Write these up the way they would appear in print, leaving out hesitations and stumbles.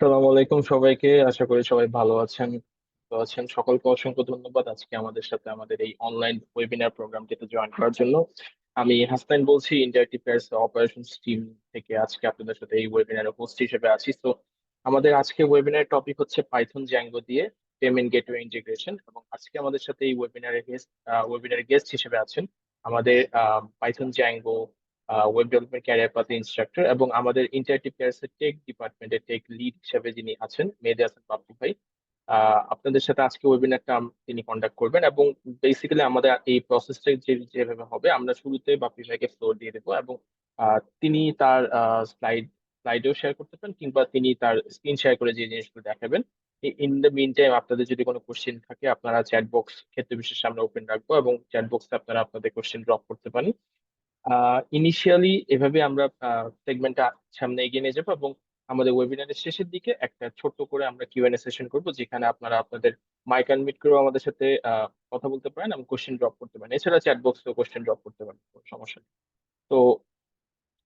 আসসালামু আলাইকুম সবাইকে। আশা করি সবাই ভালো আছেন। সকলকে অসংখ্য ধন্যবাদ আজকে আমাদের সাথে আমাদের এই অনলাইন ওয়েবিনার প্রোগ্রামটিতে জয়েন করার জন্য। আমি হাসনাইন বলছি, ইন্টারেক্টিভ প্যারস অপারেশনস টিম থেকে আজকে আপনাদের সাথে এই ওয়েবিনারে হোস্ট হিসেবে আছি। তো আমাদের আজকে ওয়েবিনারের টপিক হচ্ছে পাইথন জ্যাঙ্গো দিয়ে পেমেন্ট গেটওয়ে ইন্টিগ্রেশন, এবং আজকে আমাদের সাথে এই ওয়েবিনারের গেস্ট হিসেবে আছেন আমাদের Python Zango web development career path instructor এবং আমাদের ইন্টারেক্টিভ ক্যারিয়ার টেক ডিপার্টমেন্টের টেক লিড হিসেবে যিনি আছেন মেহেদী হাসান বাপ্পি ভাই। আপনাদের সাথে আজকে ওয়েবিনারটা তিনি কন্ডাক্ট করবেন, এবং বেসিক্যালি আমাদের এই প্রসেসটা যেভাবে হবে, আমরা শুরুতে বাপ্পি ভাইকে ফ্লোর দিয়ে দেবো, এবং তিনি তার স্লাইডেও শেয়ার করতে পারেন, কিংবা তিনি তার স্ক্রিন শেয়ার করে যে জিনিসগুলো দেখাবেন। ইন দ্য মিন টাইম আপনাদের যদি কোনো কোশ্চেন থাকে, আপনারা চ্যাট বক্স ক্ষেত্র বিশেষে আমরা ওপেন রাখবো, এবং চ্যাট বক্সে আপনারা আপনাদের কোশ্চেন ড্রপ করতে পারেন। ইনিশিয়ালি এভাবে আমরা সেগমেন্টটা সামনে এগিয়ে নিয়ে যাবো, এবং আমাদের ওয়েবিনারের শেষের দিকে একটা ছোট্ট করে আমরা কিউএনএ সেশন করবো, যেখানে আপনারা আপনাদের মাইক আনমিউট করেও আমাদের সাথে কথা বলতে পারেন এবং কোশ্চেন ড্রপ করতে পারেন। এছাড়া চ্যাট বক্সেও কোশ্চেন ড্রপ করতে পারেন, কোনো সমস্যা নেই। তো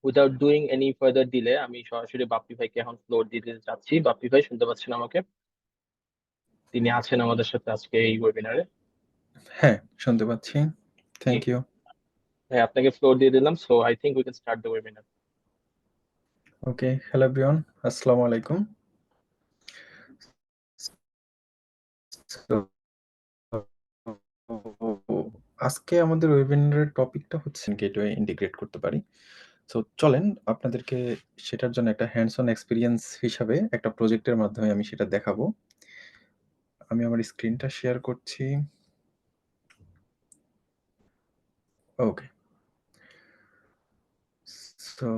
without doing any further delay আমি সরাসরি বাপ্পি ভাইকে এখন ফ্লোর দিতে যাচ্ছি। বাপ্পি ভাই, শুনতে পাচ্ছেন আমাকে? তিনি আছেন আমাদের সাথে আজকে এই ওয়েবিনারে। হ্যাঁ, শুনতে পাচ্ছি। Thank you. ভাই, আপনাকে ফ্লোর দিয়ে দিলাম, so I think we can start the webinar. Okay, hello everyone, আসসালামু আলাইকুম। So, আজকে আমাদের ওয়েবিনারের টপিকটা হচ্ছে গেটওয়ে ইন্টিগ্রেট করতে পারি। সো চলেন আপনাদেরকে সেটার জন্য একটা হ্যান্ডস অন এক্সপেরিয়েন্স হিসাবে একটা প্রজেক্টের মাধ্যমে আমি সেটা দেখাবো। আমি আমার স্ক্রিনটা শেয়ার করছি। ওকে। সো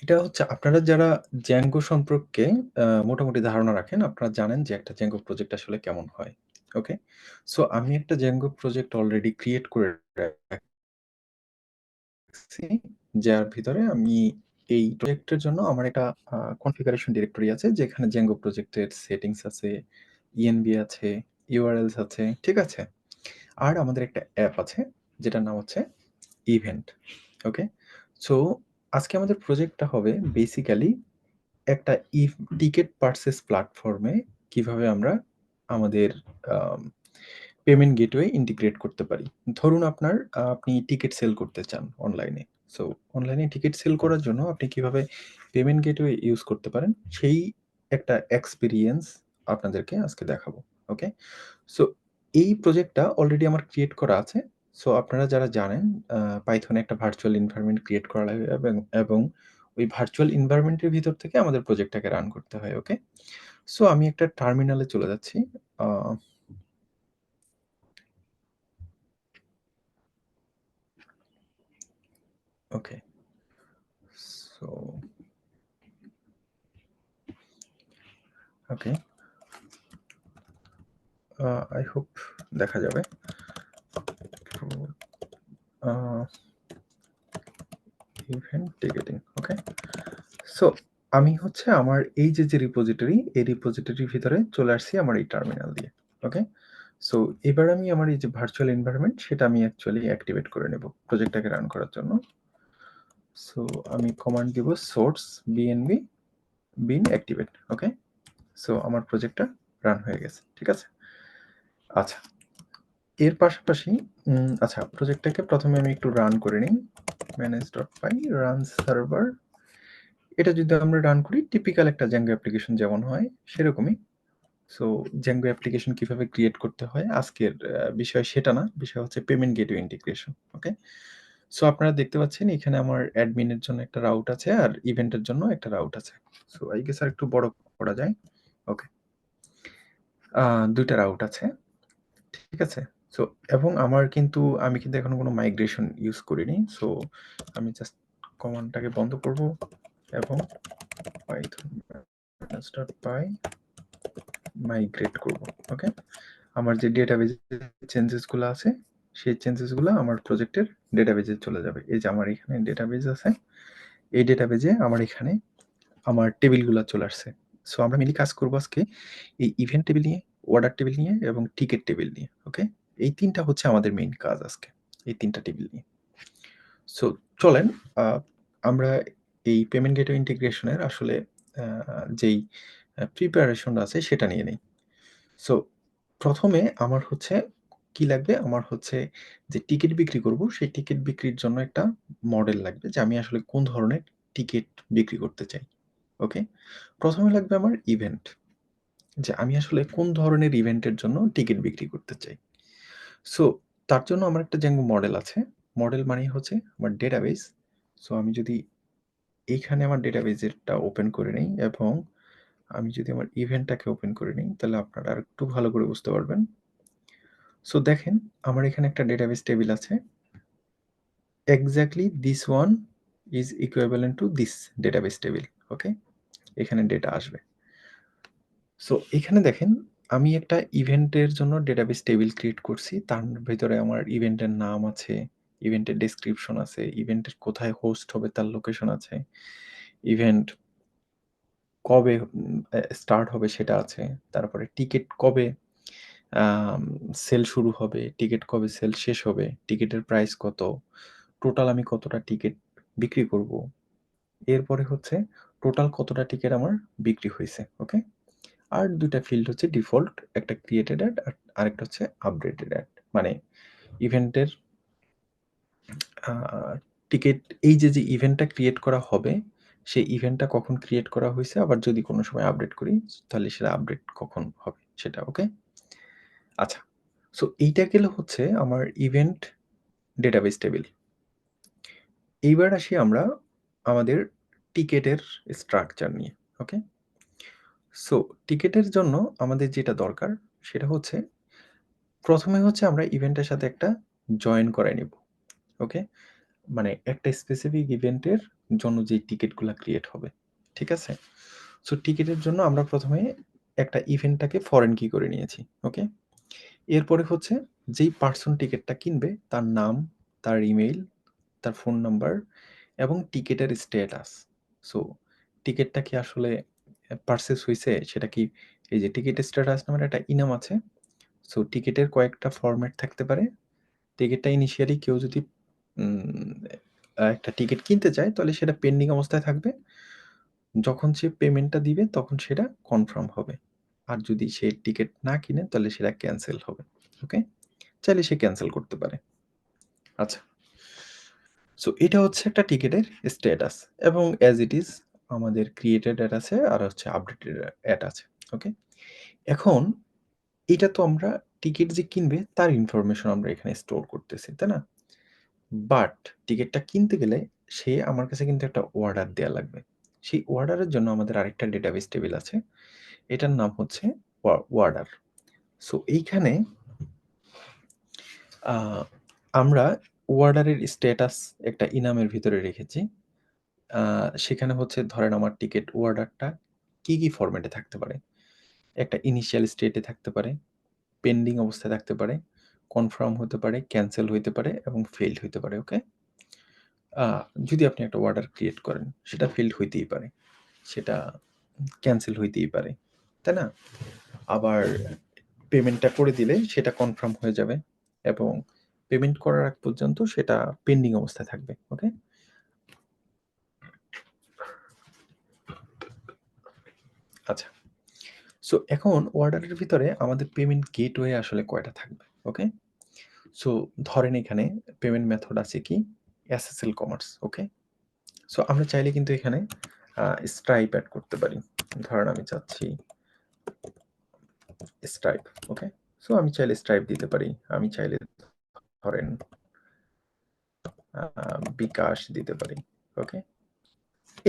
এটা হচ্ছে আপনারা যারা Django সম্পর্কে মোটামুটি ধারণা রাখেন, আপনারা জানেন যে একটা Django প্রজেক্ট আসলে কেমন হয়। ওকে? সো আমি একটা Django প্রজেক্ট অলরেডি ক্রিয়েট করে রাখছি, যার ভিতরে আমি এই প্রজেক্টের জন্য আমার একটা কনফিগারেশন ডিরেক্টরি আছে, যেখানে Django প্রজেক্টের সেটিংস আছে, env আছে, URLs আছে, ঠিক আছে? আর আমাদের একটা অ্যাপ আছে, যেটার নাম হচ্ছে ইভেন্ট। ওকে? সো আজকে আমাদের প্রজেক্টটা হবে বেসিক্যালি একটা টিকেট পারচেজ প্ল্যাটফর্মে কিভাবে আমরা আমাদের পেমেন্ট গেটওয়ে ইন্টিগ্রেট করতে পারি। ধরুন আপনি টিকেট সেল করতে চান অনলাইনে। সো অনলাইনে টিকেট সেল করার জন্য আপনি কিভাবে পেমেন্ট গেটওয়ে ইউজ করতে পারেন, সেই একটা এক্সপেরিয়েন্স আপনাদেরকে আজকে দেখাবো। ওকে? সো এই প্রজেক্টটা অলরেডি আমার ক্রিয়েট করা আছে। সো আপনারা যারা জানেন পাইথনে একটা ভার্চুয়াল এনভায়রনমেন্ট ক্রিয়েট করা লাগে, এবং ওই ভার্চুয়াল এনভায়রনমেন্টের ভিতর থেকে আমাদের প্রজেক্টটাকে রান করতে হয়। ওকে? সো আমি একটা টার্মিনালে চলে যাচ্ছি। ওকে, সো ওকে, আই হোপ দেখা যাবে। Event ticketing. ওকে, সো আমি হচ্ছে আমার এই যে রিপোজিটরি, এই রিপোজিটরির ভিতরে চলে আসছি আমার এই টার্মিনাল দিয়ে। ওকে, সো এবার আমি আমার এই যে ভার্চুয়াল এনভায়রনমেন্ট, সেটা আমি অ্যাকচুয়ালি অ্যাক্টিভেট করে নেব প্রজেক্টটাকে রান করার জন্য। সো আমি কমান্ড দিব সোর্স বিএনবি বিন অ্যাক্টিভেট। ওকে, সো আমার প্রজেক্টটা রান হয়ে গেছে, ঠিক আছে? আচ্ছা, এর পাশাপাশি আচ্ছা, প্রজেক্টটাকে প্রথমে আমি একটু রান করে নিই। manage.py রান সার্ভার, এটা যদি আমরা রান করি টিপিক্যাল একটা Django অ্যাপ্লিকেশন যেমন হয় সেরকমই। সো Django অ্যাপ্লিকেশন কিভাবে ক্রিয়েট করতে হয় আজকের বিষয় সেটা না, বিষয় হচ্ছে পেমেন্ট গেটওয়ে ইন্টিগ্রেশন। ওকে, সো আপনারা দেখতে পাচ্ছেন এখানে আমার অ্যাডমিনের জন্য একটা রাউট আছে, আর ইভেন্টের জন্য একটা রাউট আছে। সো আই গেস আর একটু বড় করা যায়। ওকে, দুইটা রাউট আছে, ঠিক আছে? সো এবং আমি কিন্তু এখনো কোনো মাইগ্রেশন ইউজ করিনি। সো আমি জাস্ট কমান্ডটাকে বন্ধ করব এবং python-py মাইগ্রেট করব। ওকে, আমার যে ডেটাবেজে চেঞ্জেসগুলো আছে, সেই চেঞ্জেসগুলো আমার প্রজেক্টের ডেটাবেজে চলে যাবে। এই যে আমার এখানে ডেটাবেজ আছে, এই ডেটাবেজে আমার এখানে আমার টেবিলগুলো চলে আসছে। সো আমরা মিলে কাজ করব আজকে এই ইভেন্ট টেবিল নিয়ে, অর্ডার টেবিল নিয়ে এবং টিকেট টেবিল নিয়ে। ওকে, এই ৩টা হচ্ছে আমাদের মেইন কাজ আজকে, এই ৩টা টেবিল নিয়ে। সো চলেন আমরা এই পেমেন্ট গেটওয়ে ইন্টিগ্রেশনের আসলে যেই প্রিপারেশনটা আছে সেটা নিয়ে নেই। সো প্রথমে আমার হচ্ছে কি লাগবে? আমার হচ্ছে যে টিকিট বিক্রি করব, সেই টিকিট বিক্রির জন্য একটা মডেল লাগবে যে আমি আসলে কোন ধরনের টিকিট বিক্রি করতে চাই। ওকে? ১ম এ লাগবে আমার ইভেন্ট। যে আমি আসলে কোন ধরনের ইভেন্টের জন্য টিকিট বিক্রি করতে চাই। সো তার জন্য আমার একটা Django মডেল আছে। মডেল মানেই হচ্ছে আমার ডেটাবেস। সো আমি যদি এইখানে আমার ডেটাবেসেরটা ওপেন করে নেই এবং আমি যদি আমার ইভেন্টটাকে ওপেন করে নিই, তাহলে আপনারা আরেকটু ভালো করে বুঝতে পারবেন। সো দেখেন, আমার এখানে একটা ডেটাবেস টেবিল আছে। Exactly this one is equivalent to this database table. ওকে? এখানে ডেটা আসবে। সো এখানে দেখেন, আমি একটা ইভেন্টের জন্য ডেটাবেস টেবিল ক্রিয়েট করছি। তার ভেতরে আমার ইভেন্টের নাম আছে, ইভেন্টের ডেসক্রিপশন আছে, ইভেন্টের কোথায় হোস্ট হবে তার লোকেশন আছে, ইভেন্ট কবে স্টার্ট হবে সেটা আছে। তারপরে টিকেট কবে আম সেল শুরু হবে, টিকেট কবে সেল শেষ হবে, টিকেটের প্রাইস কত, টোটাল আমি কতটা টিকেট বিক্রি করব। এরপরে হচ্ছে টোটাল কতটা টিকেট আমার বিক্রি হইছে। ওকে? আর ২ টা ফিল্ড হচ্ছে ডিফল্ট, একটা ক্রিয়েটেড অ্যাড আর আরেকটা হচ্ছে আপডেটেড অ্যাড। মানে ইভেন্টের আ টিকেট এই যে ইভেন্টটা ক্রিয়েট করা হবে, সেই ইভেন্টটা কখন ক্রিয়েট করা হইছে, আবার যদি কোনো সময় আপডেট করি, তাহলে সেটা আপডেট কখন হবে সেটা। ওকে? আচ্ছা। সো এইটা গেল হচ্ছে আমার ইভেন্ট ডেটাবেস টেবিল। এইবার আসি আমরা আমাদের টিকেটের স্ট্রাকচার নিয়ে। ওকে? সো টিকেটের জন্য আমাদের যেটা দরকার সেটা হচ্ছে ১ম এ হচ্ছে আমরা ইভেন্টের সাথে একটা জয়েন করায় নিব। ওকে? মানে একটা স্পেসিফিক ইভেন্টের জন্য যেই টিকেটগুলা ক্রিয়েট হবে। ঠিক আছে? সো টিকেটের জন্য আমরা ১ম এ একটা ইভেন্টটাকে ফরেন কি করে নিয়েছি। ওকে? এরপরে হচ্ছে যেই পারসন টিকেটটা কিনবে তার নাম, তার ইমেইল, তার ফোন নাম্বার এবং টিকেটের স্ট্যাটাস। সো টিকেটটা কি আসলে পারচেজ হইছে? সেটা কি এই যে টিকেট স্ট্যাটাস নামের একটা ইনাম আছে। সো টিকেটের কয়েকটা ফরম্যাট থাকতে পারে। টিকেটটা ইনিশিয়ালি কেউ যদি উম একটা টিকেট কিনতে চায় তাহলে সেটা পেন্ডিং অবস্থায় থাকবে। যখন সে পেমেন্টটা দিবে তখন সেটা কনফার্ম হবে। আর যদি সে টিকেট না কিনে তাহলে সেটা ক্যানসেল হবে। ওকে? চাইলে সে ক্যানসেল করতে পারে। আচ্ছা। সো এটা হচ্ছে একটা টিকেটের স্ট্যাটাস এবং অ্যাজ ইট ইজ আমাদের ক্রিয়েটেড অ্যাড আছে আর হচ্ছে আপডেটেড অ্যাড আছে। ওকে? এখন এটা তো আমরা টিকেট যে কিনবে তার ইনফরমেশন আমরা এখানে স্টোর করতেছি, তাই না? বাট টিকেটটা কিনতে গেলে সে আমার কাছে কিন্তু একটা অর্ডার দেয়া লাগবে। সেই অর্ডারের জন্য আমাদের আরেকটা ডেটাবেস টেবিল আছে। এটার নাম হচ্ছে অর্ডার। সো এইখানে আ আমরা অর্ডারের স্ট্যাটাস একটা ইনামের ভিতরে রেখেছি। আ সেখানে হচ্ছে ধরেন আমার টিকেট অর্ডারটা কি ফরম্যাটে থাকতে পারে? একটা ইনিশিয়াল স্টেটে থাকতে পারে, পেন্ডিং অবস্থায় থাকতে পারে, কনফার্ম হতে পারে, ক্যানসেল হইতে পারে এবং ফেইলড হইতে পারে। ওকে? আ যদি আপনি একটা অর্ডার ক্রিয়েট করেন, সেটা ফেইলড হইতেই পারে। সেটা ক্যানসেল হইতেই পারে। তাই না? আবার পেমেন্টটা করে দিলে সেটা কনফার্ম হয়ে যাবে এবং পেমেন্ট করার আগ পর্যন্ত সেটা পেন্ডিং অবস্থায় থাকবে। ওকে? আচ্ছা। সো এখন অর্ডারের ভিতরে আমাদের পেমেন্ট গেটওয়ে আসলে কয়টা থাকবে? ওকে? সো ধরেন এখানে পেমেন্ট মেথড আছে কি? SSL commerce. ওকে? সো আমরা চাইলে কিন্তু এখানে Stripe এড করতে পারি। ধরেন আমি চাচ্ছি Stripe। ওকে? সো আমি চাইলে Stripe দিতে পারি। আমি চাইলে ধরেন আ বিকাশ দিতে পারি। ওকে?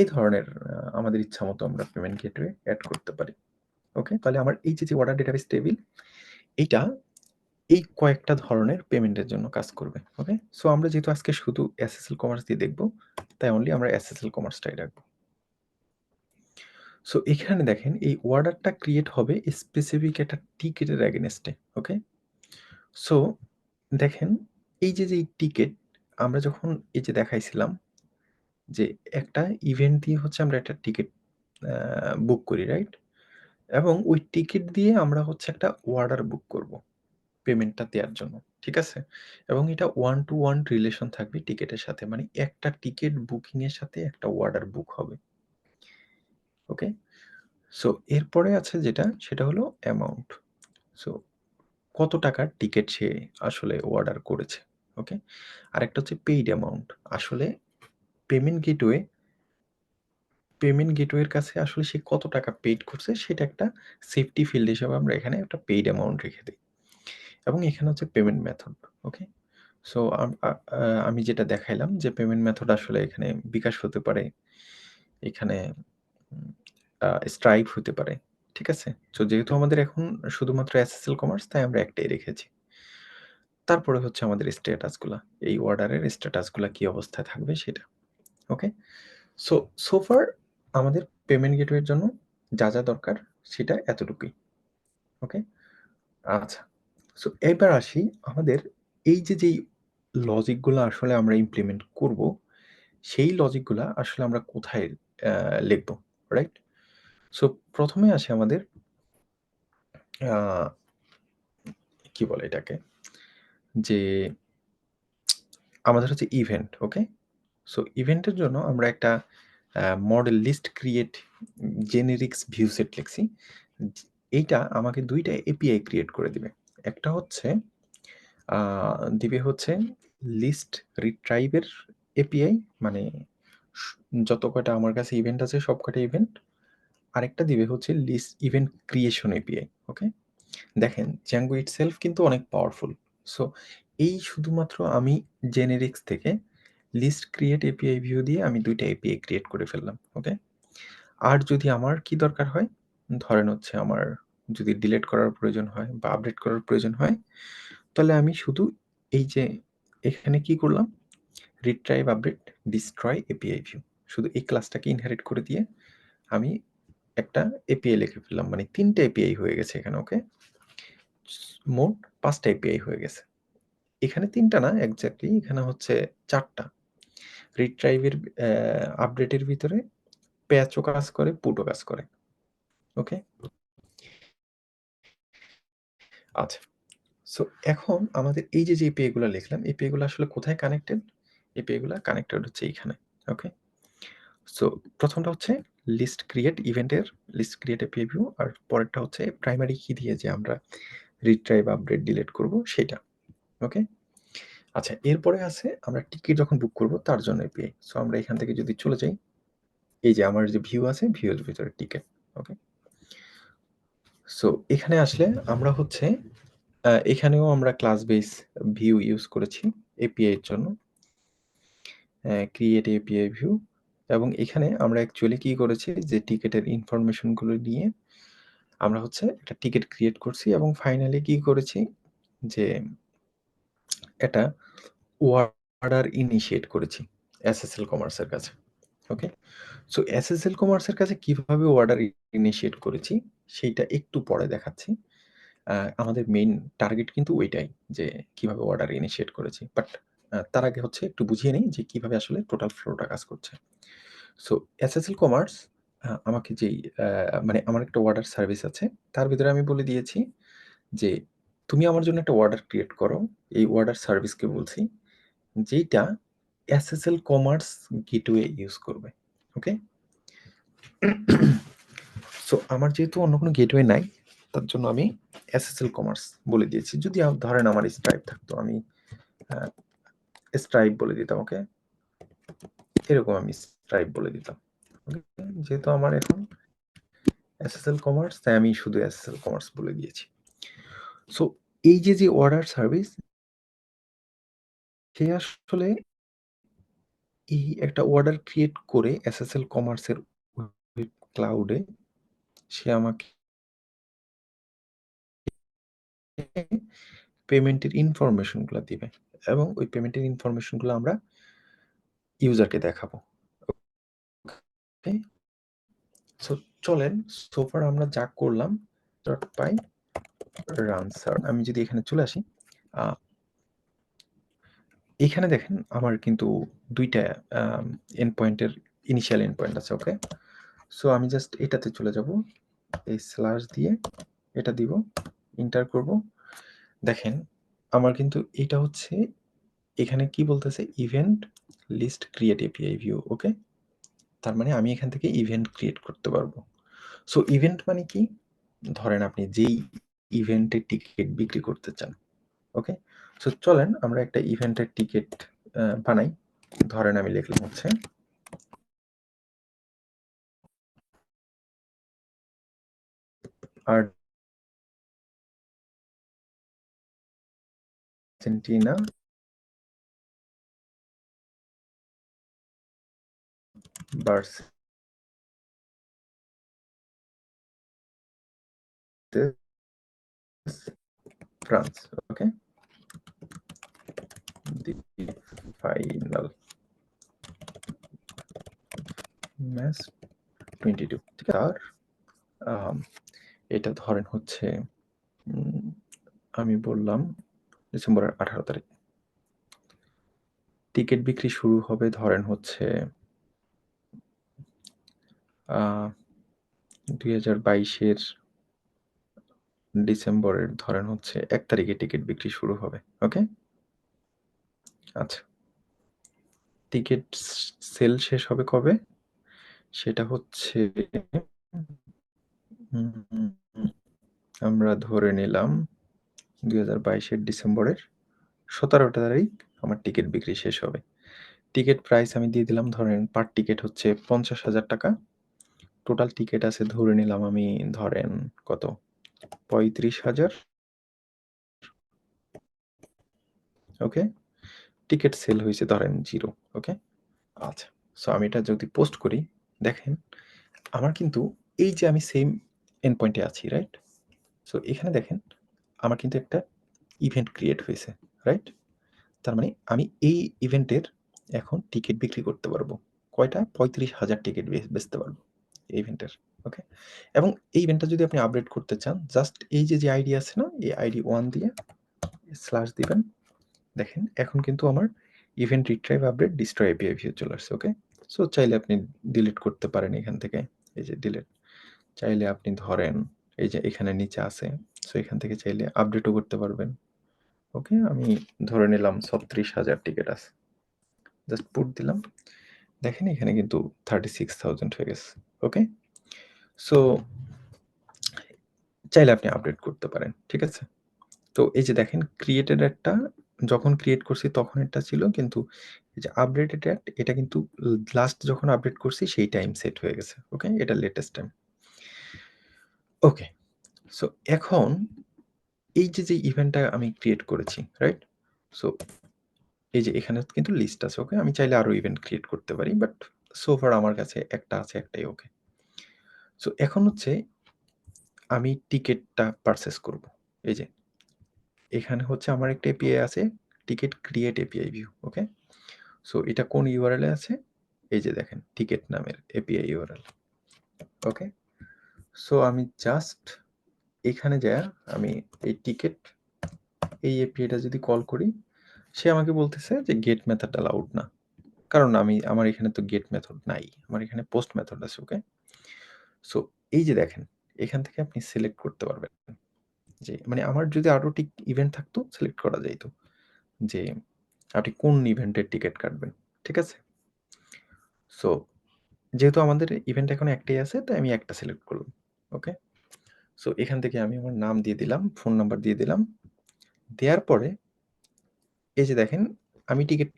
এই ধরনের আমাদের ইচ্ছামত আমরা পেমেন্ট গেটওয়ে এড করতে পারি। ওকে? তাহলে আমার এই যে অর্ডার ডেটাবেস টেবিল, এইটা এই কয়েকটা ধরনের পেমেন্টের জন্য কাজ করবে। ওকে? সো আমরা যেহেতু আজকে শুধু SSL কমার্স দিয়ে দেখব, তাই অনলি আমরা SSL কমার্সটাই রাখবো। সো এখানে দেখেন এই অর্ডারটা ক্রিয়েট হবে স্পেসিফিক একটা টিকেটের এগেইনস্ট এ। ওকে? সো দেখেন এই যে এই টিকেট আমরা যখন এই যে দেখাইছিলাম যে একটা ইভেন্ট দিয়ে হচ্ছে আমরা একটা টিকেট বুক করি, রাইট? এবং ওই টিকেট দিয়ে আমরা হচ্ছে একটা অর্ডার বুক করব। পেমেন্টটা দেওয়ার জন্য। ঠিক আছে? এবং এটা 1 to 1 রিলেশন থাকবে টিকেটের সাথে। মানে একটা টিকেট বুকিং এর সাথে একটা অর্ডার বুক হবে। ওকে? সো এরপরে আছে যেটা সেটা হলো অ্যামাউন্ট। সো কত টাকার টিকেট সে আসলে অর্ডার করেছে। ওকে? আরেকটা হচ্ছে পেইড অ্যামাউন্ট। আসলে পেমেন্ট গেটওয়ের কাছে আসলে সে কত টাকা পেইড করছে সেটা একটা সেফটি ফিল্ড হিসেবে আমরা এখানে একটা পেইড অ্যামাউন্ট রেখে দেই। এবং এখানে হচ্ছে পেমেন্ট মেথড। ওকে? সো আমি যেটা দেখাইলাম যে পেমেন্ট মেথড আসলে এখানে বিকাশ হতে পারে, এখানে স্ট্রাইপ হতে পারে। ঠিক আছে? সো যেহেতু আমাদের এখন শুধুমাত্র এসএসএল কমার্স তাই আমরা একটাই রেখেছি। তারপরে হচ্ছে আমাদের স্ট্যাটাসগুলা। এই অর্ডারের স্ট্যাটাসগুলা কি অবস্থায় থাকবে সেটা। ওকে? সো ফার আমাদের পেমেন্ট গেটওয়ের জন্য যা দরকার সেটা এতটুকুই। ওকে? আচ্ছা। সো এবার আসি আমাদের এই যেই লজিকগুলা আসলে আমরা ইমপ্লিমেন্ট করব, সেই লজিকগুলা আসলে আমরা কোথায় লিখব, রাইট? সো ১ম এ আসে আমাদের আ কি বলে এটাকে? যে আমাদের হচ্ছে ইভেন্ট, ওকে? সো ইভেন্টের জন্য আমরা একটা model list create generics view set লিখছি। এইটা আমাকে ২ টা এপিআই ক্রিয়েট করে দিবে। একটা হচ্ছে আ দিবে হচ্ছে লিস্ট রিট্রাইভ এর এপিআই মানে স যত কয়টা আমার কাছে ইভেন্ট আছে সব কয়টা ইভেন্ট। আরেকটা দিবে হচ্ছে লিস্ট ইভেন্ট ক্রিয়েশন এপিআই, ওকে? দেখেন Django itself কিন্তু অনেক পাওয়ারফুল। সো এই শুধুমাত্র আমি জেনেরিক্স থেকে লিস্ট ক্রিয়েট এপিআই ভিউ দিয়ে আমি ২ টা এপিআই ক্রিয়েট করে ফেললাম, ওকে? আর যদি আমার কি দরকার হয়, ধরেন হচ্ছে আমার যদি ডিলিট করার প্রয়োজন হয় বা আপডেট করার প্রয়োজন হয়, তাহলে আমি শুধু এই যে এখানে কি করলাম? Retrieve, update, destroy API view. শুধু এই ক্লাসটাকে ইনহেরিট করে দিয়ে আমি একটা এপিআই লিখে ফেললাম। মানে ৩ টা এপিআই হয়ে গেছে এখানে, ওকে? মোট ৫ টা এপিআই হয়ে গেছে। এখানে ৩ টা না এক্সাক্টলি এখানে হচ্ছে ৪ টা। রিট্রাইভ এর আপডেটের ভিতরে প্যাচও কাজ করে, পুটও কাজ করে। ওকে? আচ্ছা। সো এখন আমাদের এই যে এপিআই গুলা লিখলাম, এপিআই গুলা আসলে কোথায় কানেক্টেড? এপিআই গুলা কানেক্টেড হচ্ছে এইখানে। ওকে? সো ১ম টা হচ্ছে লিস্ট ক্রিয়েট ইভেন্টের লিস্ট ক্রিয়েট এপিআই ভিউ আর পরেরটা হচ্ছে প্রাইমারি কি দিয়ে যে আমরা রিট্রাইভ, আপডেট, ডিলিট করব সেটা। ওকে? আচ্ছা এরপরে আছে আমরা টিকেট যখন বুক করব তার জন্য এপিআই। সো আমরা এখান থেকে যদি চলে যাই, এই যে আমার যে ভিউ আছে, ভিউ এর ভিতরে টিকেট। ওকে? সো এখানে আসলে আমরা হচ্ছে এখানেও আমরা ক্লাস বেস ভিউ ইউজ করেছি এপিআই এর জন্য। ক্রিয়েট এপিআই ভিউ এবং এখানে আমরা অ্যাকচুয়ালি কি করেছি যে টিকেটের ইনফরমেশন গুলো নিয়ে আমরা হচ্ছে একটা টিকেট ক্রিয়েট করছি এবং ফাইনালি কি করেছি যে এটা অর্ডার ইনিশিয়েট করেছি এসএসএল কমার্স এর কাছে। ওকে? সো এসএসএল কমার্স এর কাছে কিভাবে অর্ডার ইনিশিয়েট করেছি সেইটা একটু পরে দেখাচ্ছি। আমাদের মেইন টার্গেট কিন্তু ওইটাই যে কিভাবে অর্ডার ইনিশিয়েট করেছি। বাট তার আগে হচ্ছে একটু বুঝিয়ে নেই যে কিভাবে আসলে টোটাল ফ্লোটা কাজ করছে। সো এসএসএল কমার্স আমাকে যেই মানে আমার একটা অর্ডার সার্ভিস আছে। তার ভিতরে আমি বলে দিয়েছি যে, "তুমি আমার জন্য একটা অর্ডার ক্রিয়েট করো।" এই অর্ডার সার্ভিসকে বলছি, যেইটা এসএসএল কমার্স গেটওয়ে ইউজ করবে। ওকে? সো আমার যেহেতু অন্য কোনো গেটওয়ে নাই, তার জন্য আমি এসএসএল কমার্স বলে দিয়েছি। যদি ধরেন আমার স্ট্রাইপ থাকতো, আমি আ স্ট্রাইপ বলে দিতাম, ওকে? এরকম আমি স্ট্রাইপ বলে দিতাম। ওকে? যেহেতু আমার এখন এসএসএল কমার্স তাই আমি শুধু এসএসএল কমার্স বলে দিয়েছি। সো এই যে অর্ডার সার্ভিস সে আসলে এই একটা অর্ডার ক্রিয়েট করে এসএসএল কমার্সের ওয়েব ক্লাউডে সে আমাকে পেমেন্টের ইনফরমেশন গুলা দিবে এবং ওই পেমেন্টের ইনফরমেশন গুলো আমরা ইউজারকে দেখাবো। ওকে? সো চলেন সো ফার আমরা যা করলাম .py রান স্যার আমি যদি এখানে চলে আসি, আ এখানে দেখেন আমার কিন্তু ২ টা এন্ড পয়েন্টের ইনিশিয়াল এন্ড পয়েন্ট আছে, ওকে? সো আমি জাস্ট এটাতে চলে যাব। এই স্ল্যাশ দিয়ে এটা দিব, এন্টার করব। দেখেন আমার কিন্তু এটা হচ্ছে এখানে কি বলতেছে event list create API view, okay? তার মানে আমি এখান থেকে ইভেন্ট ক্রিয়েট করতে পারবো। সো ইভেন্ট মানে কি? ধরেন আপনি যেই ইভেন্টের টিকিট বিক্রি করতে চান, ওকে? সো চলেন আমরা একটা ইভেন্টের টিকিট বানাই। ধরেন আমি লিখলাম হচ্ছে Argentina versus France, okay? The final match 22, ঠিক আছে? আর এটা ধরেন হচ্ছে আমি বললাম ডিসেম্বরের 18 তারিখ। টিকিট বিক্রি শুরু হবে ধরেন হচ্ছে 2022-এর ডিসেম্বরের ধরেন হচ্ছে 1 তারিখে টিকিট বিক্রি শুরু হবে, ওকে? আচ্ছা। টিকিট সেল শেষ হবে কবে? সেটা হচ্ছে আমরা ধরে নিলাম 2022-এর ডিসেম্বরের 17 তারিখ আমার টিকিট বিক্রি শেষ হবে। টিকিট প্রাইস আমি দিয়ে দিলাম ধরেন পার টিকিট হচ্ছে 50,000 টাকা। টোটাল টিকিট আছে ধরে নিলাম আমি ধরেন কত 35,000, ওকে? টিকিট সেল হয়েছে ধরেন 0, ওকে? আচ্ছা। সো আমি এটা যদি পোস্ট করি দেখেন আমার কিন্তু এই যে আমি সেম এন্ড পয়েন্টে আছি, রাইট? সো এখানে দেখেন আমার কিন্তু একটা ইভেন্ট ক্রিয়েট হয়েছে, রাইট? তার মানে আমি এই ইভেন্টের এখন টিকিট বিক্রি করতে পারবো। কয়টা? 35,000 টিকিট বেচতে পারবো এই ইভেন্টের, ওকে? এবং এই ইভেন্টটা যদি আপনি আপডেট করতে চান জাস্ট এই যে আইডি আছে না, এই আইডি 1 দিয়ে স্ল্যাশ দিবেন। দেখেন এখন কিন্তু আমার event retrieve update destroy API view চলে আসছে, ওকে? সো চাইলে আপনি ডিলিট করতে পারেন এখান থেকে, এই যে ডিলিট। চাইলে আপনি ধরেন এই যে এখানে নিচে আছে, সো এখান থেকে চাইলে আপডেটও করতে পারবেন, ওকে? আমি ধরে নিলাম 36,000 টিকিট আছে। জাস্ট পুট দিলাম। দেখেন এখানে কিন্তু 36,000 হয়ে গেছে, ওকে? সো চাইলে আপনি আপডেট করতে পারেন, ঠিক আছে? তো এই যে দেখেন ক্রিয়েটেড একটা যখন ক্রিয়েট করছি তখন এটা ছিল, কিন্তু এই যে আপডেটেড অ্যাড এটা কিন্তু লাস্ট যখন আপডেট করছি সেই টাইম সেট হয়ে গেছে, ওকে? এটা লেটেস্ট টাইম। ওকে। সো এখন এই যে ইভেন্টটা আমি ক্রিয়েট করেছি, রাইট? সো এই যে এখানে কিন্তু লিস্ট আছে, ওকে? আমি চাইলে আরো ইভেন্ট ক্রিয়েট করতে পারি, বাট সো ফার আমার কাছে একটা আছে, একটাই ওকে। সো এখন হচ্ছে আমি টিকেটটা পারচেজ করব। এই যে এখানে হচ্ছে আমার একটা এপিআই আছে টিকেট ক্রিয়েট এপিআই ভিউ, ওকে? সো এটা কোন ইউআরএল এ আছে? এই যে দেখেন টিকেট নামের এপিআই ইউআরএল, ওকে? সো আমি জাস্ট এখানে যায়া আমি এই টিকেট এই এপিআইটা যদি কল করি সে আমাকে বলতেছে যে গেট মেথড অ্যালাউড না, কারণ আমার এখানে তো গেট মেথড নাই, আমার এখানে পোস্ট মেথড আছে, ওকে? সো এই যে দেখেন এখান থেকে আপনি সিলেক্ট করতে পারবেন যে মানে আমার যদি আরো ইভেন্ট থাকতো সিলেক্ট করা যাইতো যে আপনি কোন ইভেন্টের টিকেট কাটবেন, ঠিক আছে? সো যেহেতু আমাদের ইভেন্ট এখন একটাই আছে তাই আমি একটা সিলেক্ট করলাম, ওকে? সো এখান থেকে আমি আমার নাম দিয়ে দিলাম, ফোন নাম্বার দিয়ে দিলাম। দেওয়ার পরে এই যে দেখেন আমি টিকিট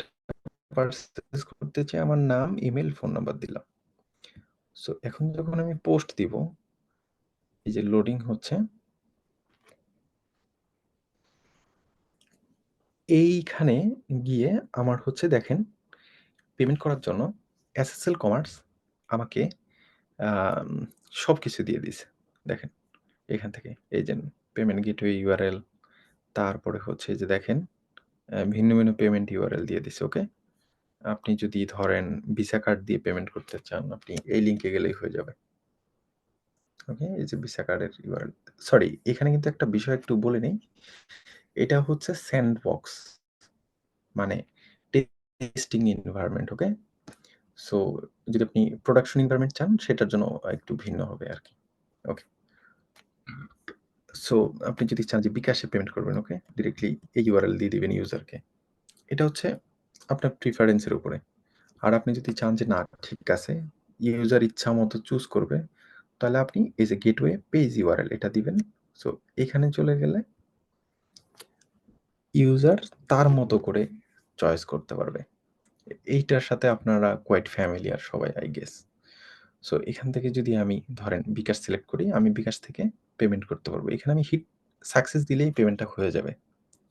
পারচেজ করতে চাই, আমার নাম, ইমেল, ফোন নাম্বার দিলাম। সো এখন যখন আমি পোস্ট দিব এই যে লোডিং হচ্ছে, এইখানে গিয়ে আমার হচ্ছে দেখেন পেমেন্ট করার জন্য এসএসএল কমার্স আমাকে সবকিছু দিয়ে দিছে। দেখেন এখান থেকে এই যে পেমেন্ট গেটওয়ে ইউআরএল, তারপরে হচ্ছে যে দেখেন ভিন্ন ভিন্ন পেমেন্ট ইউআরএল দিয়ে দিছে, ওকে? আপনি যদি ধরেন ভিসা কার্ড দিয়ে পেমেন্ট করতে চান আপনি এই লিংকে গেলেই হয়ে যাবে, ওকে? এই যে ভিসা কার্ডের ইউআরএল। সরি এখানে কিন্তু একটা বিষয় একটু বলে নেই, এটা হচ্ছে স্যান্ডবক্স মানে টেস্টিং এনভায়রনমেন্ট, ওকে? সো যদি আপনি প্রোডাকশন এনভায়রনমেন্ট চান সেটার জন্য একটু ভিন্ন হবে আরকি, ওকে? সো আপনি যদি চান যে বিকাশে পেমেন্ট করবেন, ওকে? ডিরেক্টলি এই ইউআরএল দিয়ে দিবেন ইউজারকে। এটা হচ্ছে আপনার প্রিফারেন্সের উপরে। আর আপনি যদি চান যে না ঠিক আছে, ইউজার ইচ্ছা মতো চুজ করবে, তাহলে আপনি এই যে গেটওয়ে পেজ ইউআরএল এটা দিবেন। সো এখানে চলে গেলে ইউজার তার মতো করে চয়েস করতে পারবে। এইটার সাথে আপনারা কোয়াইট ফ্যামিলিয়ার সবাই আই গেস। সো এখান থেকে যদি আমি ধরেন বিকাশ সিলেক্ট করি, আমি বিকাশ থেকে পেমেন্ট করতে পারবো। এখানে আমি হিট সাকসেস দিলেই পেমেন্টটা হয়ে যাবে।